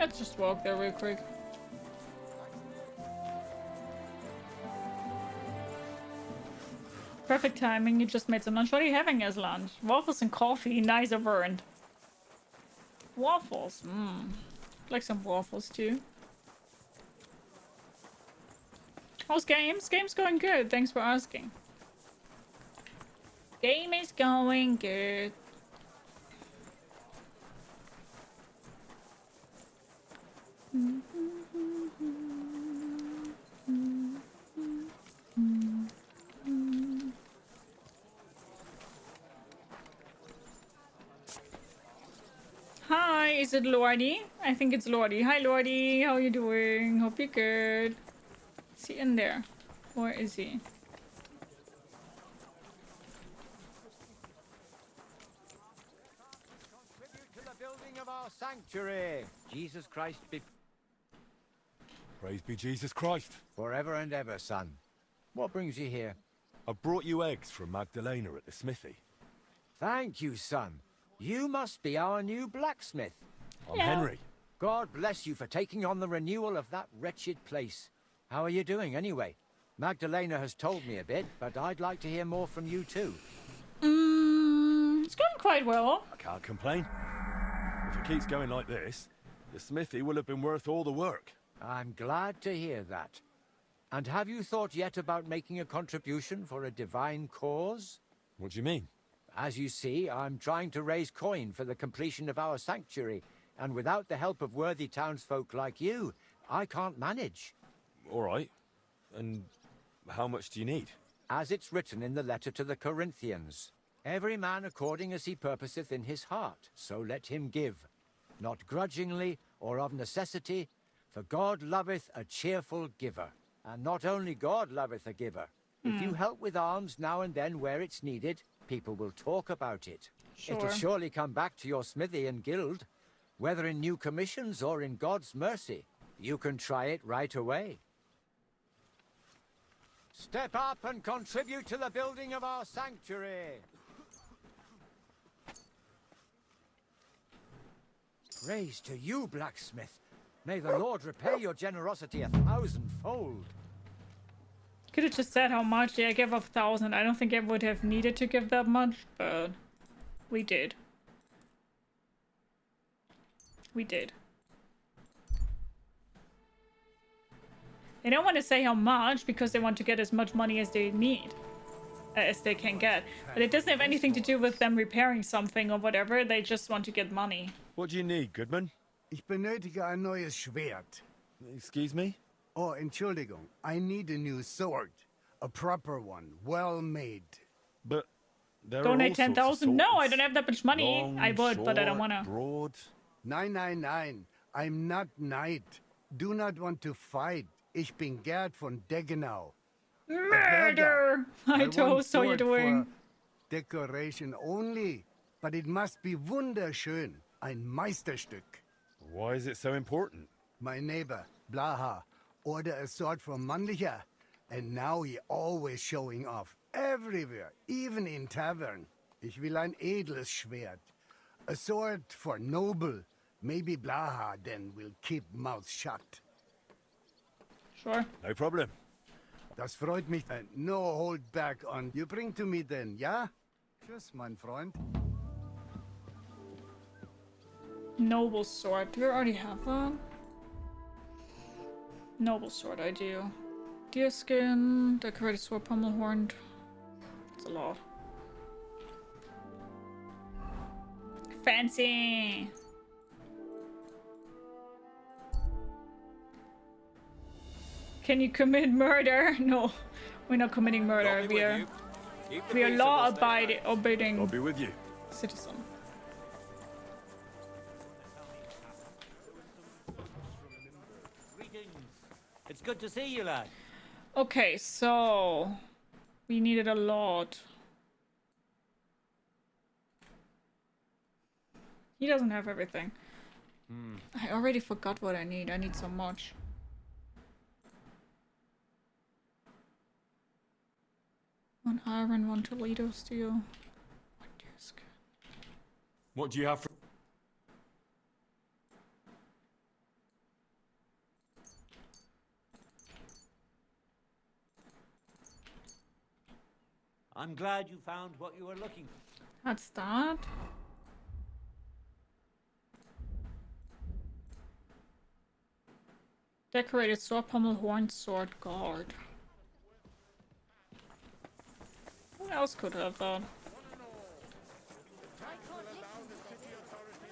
Let's just walk there real quick. Perfect timing. You just made some lunch. What are you having as lunch? Waffles and coffee. Nice, Bernd. Waffles. Like some waffles too. How's games? Game's going good. Thanks for asking. Game is going good. Hi, is it Lordy? I think it's Lordy. Hi, Lordy. How you doing? Hope you're good. Is he in there? Where is he? Contribute to the building of our sanctuary. Jesus Christ be... Praise be Jesus Christ. Forever and ever, son. What brings you here? I brought you eggs from Magdalena at the smithy. Thank you, son. You must be our new blacksmith. I'm Henry. God bless you for taking on the renewal of that wretched place. How are you doing, anyway? Magdalena has told me a bit, but I'd like to hear more from you, too. It's going quite well. I can't complain. If it keeps going like this, the smithy will have been worth all the work. I'm glad to hear that. And have you thought yet about making a contribution for a divine cause? What do you mean? As you see, I'm trying to raise coin for the completion of our sanctuary, and without the help of worthy townsfolk like you, I can't manage. All right. And how much do you need? As it's written in the letter to the Corinthians, every man according as he purposeth in his heart, so let him give, not grudgingly or of necessity, for God loveth a cheerful giver. And not only God loveth a giver. If you help with arms now and then where it's needed, people will talk about it. It'll surely come back to your smithy and guild, whether in new commissions or in God's mercy. You can try it right away. Step up and contribute to the building of our sanctuary. Praise to you, blacksmith. May the Lord repay your generosity 1,000-fold. Could have just said how much. Yeah, I gave up 1,000. I don't think I would have needed to give that much, but we did. We did. They don't want to say how much because they want to get as much money as they need, as they can get. But it doesn't have anything to do with them repairing something or whatever. They just want to get money. What do you need, Goodman? Ich benötige ein neues Schwert. Excuse me? Oh, Entschuldigung. I need a new sword. A proper one, well made. But there Donate are all sorts of 10,000? No, I swords. don't have that much money. Long, I would, but I don't short, want to. Broad. Nein. I'm not knight. Do not want to fight. Ich bin Gerd von Deggenau. Murder! Hi, Toast. How you doing? Decoration only. But it must be wunderschön. Ein Meisterstück. Why is it so important? My neighbor, Blaha, order a sword from Mannlicher. And now he always showing off. Everywhere, even in tavern. Ich will ein edles Schwert. A sword for noble. Maybe Blaha then will keep mouth shut. Sure. No problem. Das freut mich. No hold back on. You bring to me then, ja? Tschüss, mein Freund. Noble sword. Do we already have that? Noble sword, I do. Deerskin, decorated sword, pommel horned. That's a lot. Fancy. Can you commit murder? No, we're not committing murder. We are law-abiding I'll be with you. citizen. It's good to see you, lad. Okay, so we needed a lot. He doesn't have everything. I already forgot what I need. I need so much. One iron, one Toledo steel, one disc. What do you have for... I'm glad you found what you were looking for. That's that. Decorated sword, pommel, horn, sword, guard. Who else could have that?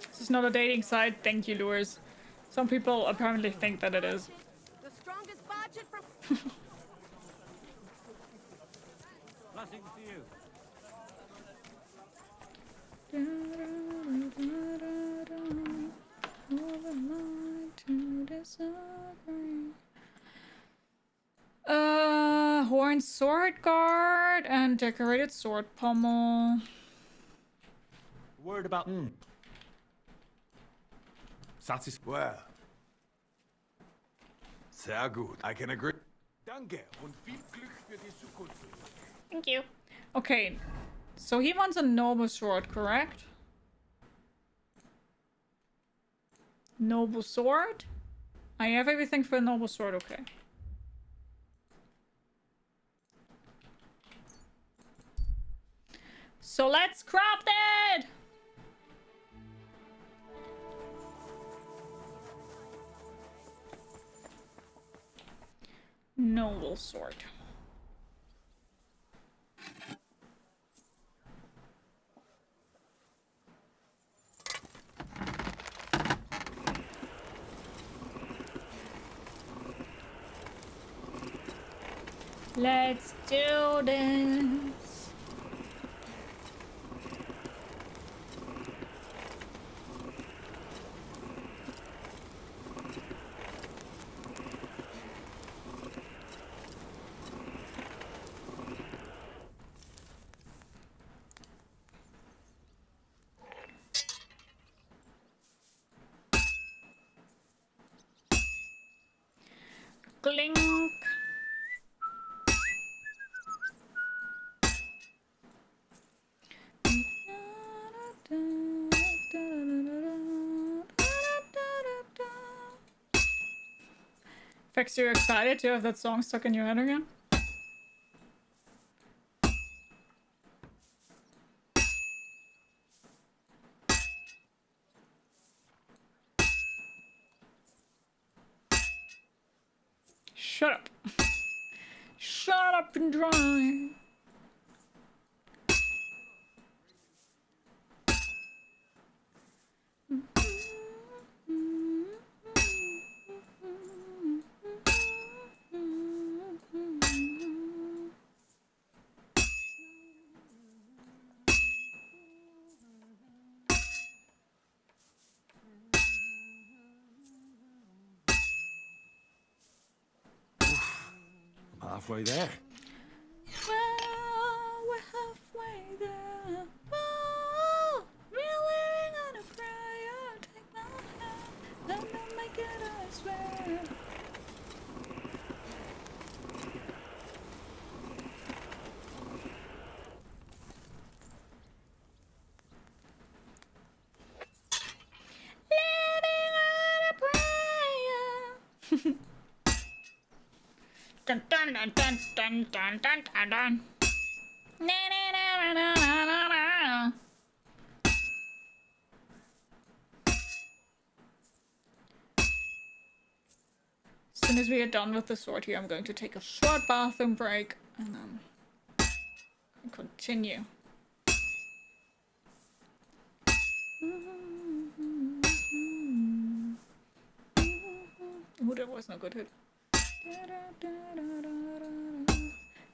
This is not a dating site. Thank you, Lures. Some people apparently think that it is. The strongest budget from... Blessings to you. Horn sword guard and decorated sword pommel. Word about... Well. Sehr gut. I can agree. Danke und viel Glück für die Zukunft. Thank you. Okay, so he wants a noble sword, correct? Noble sword? I have everything for a noble sword, okay. So let's craft it! Noble sword. Let's do this. Clink. Fex, you're excited to have that song stuck in your head again? Shut up. Shut up and drive. Halfway there. Well, we're halfway there. Oh, we're living on a prayer. Take my hand, let me make it, I swear. Dun, dun, dun, dun, dun, dun, dun, dun, dun. Na, na, na, na, na, na, na. As soon as we are done with the sword here, I'm going to take a short bathroom break and then continue. Oh, that was no good hit.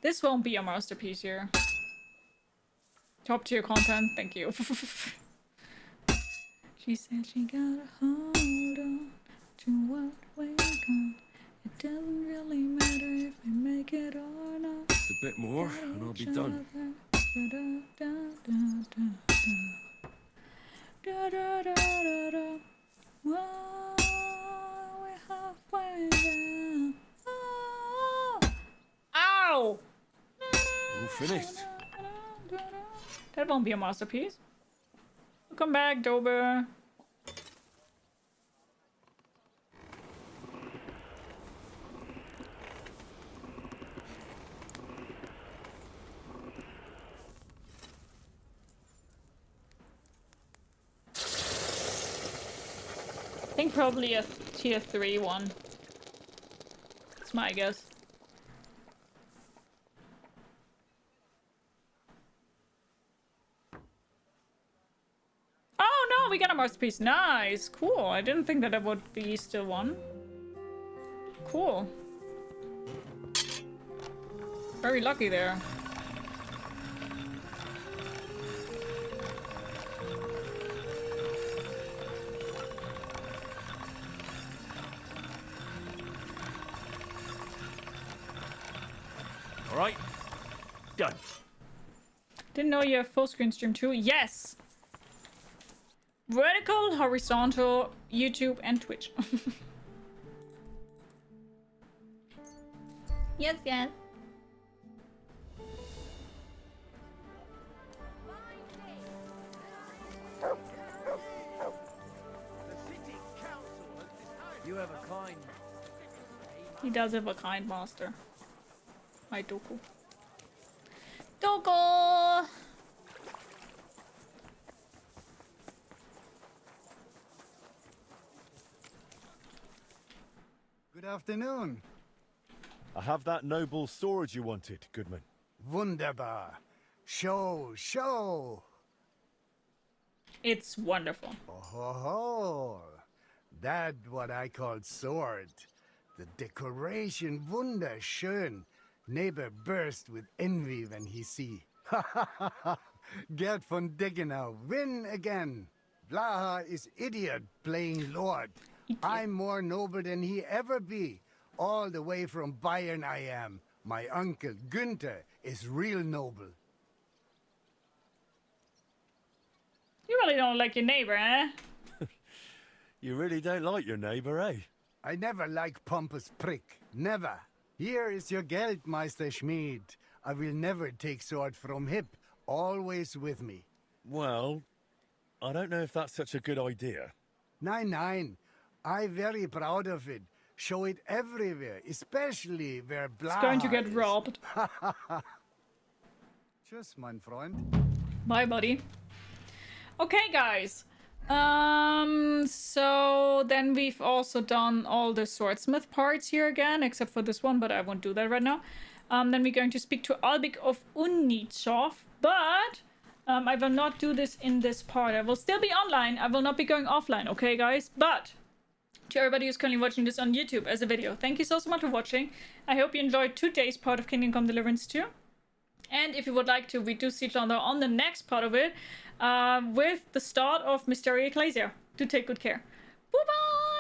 This won't be a masterpiece here. Top tier content, thank you. She said she gotta hold on to what we got. It doesn't really matter if we make it or not. Just a bit more, and I'll be done. Whoa, we're halfway there. Oh. Ow! All finished. That won't be a masterpiece. Welcome back, Dober. I think probably a tier 3 one. That's my guess. Oh no, we got a masterpiece. Nice, cool. I didn't think that would be still one. Cool. Very lucky there. All right, done. Didn't know you have full screen stream too. Yes. Vertical, horizontal, YouTube, and Twitch. Yes, yes. You have a kind. He does have a kind master. My Doku. Doku! Good afternoon. I have that noble sword you wanted, Goodman. Wunderbar. Show. It's wonderful. Oh, that what I call sword. The decoration wunderschön. Neighbor burst with envy when he see. Gerd von Deggenau win again. Blaha is idiot playing lord. I'm more noble than he ever be. All the way from Bayern I am. My uncle Günther is real noble. You really don't like your neighbor, eh? You really don't like your neighbor, eh? I never like pompous prick. Never. Here is your Geld, Meister Schmied. I will never take sword from hip. Always with me. Well, I don't know if that's such a good idea. Nein. I very proud of it. Show it everywhere, especially where Blah. It's going to get robbed. Tschüss, mein Freund. Bye, buddy. Okay, guys. So then we've also done all the swordsmith parts here again, except for this one, but I won't do that right now. Then we're going to speak to Albig of Unitsov, but I will not do this in this part. I will still be online. I will not be going offline, okay, guys? But to everybody who's currently watching this on YouTube as a video, thank you so much for watching. I hope you enjoyed today's part of Kingdom Come Deliverance II. And if you would like to, we do see each other on the next part of it with the start of Mysteria Ecclesia. Do take good care. Bye-bye!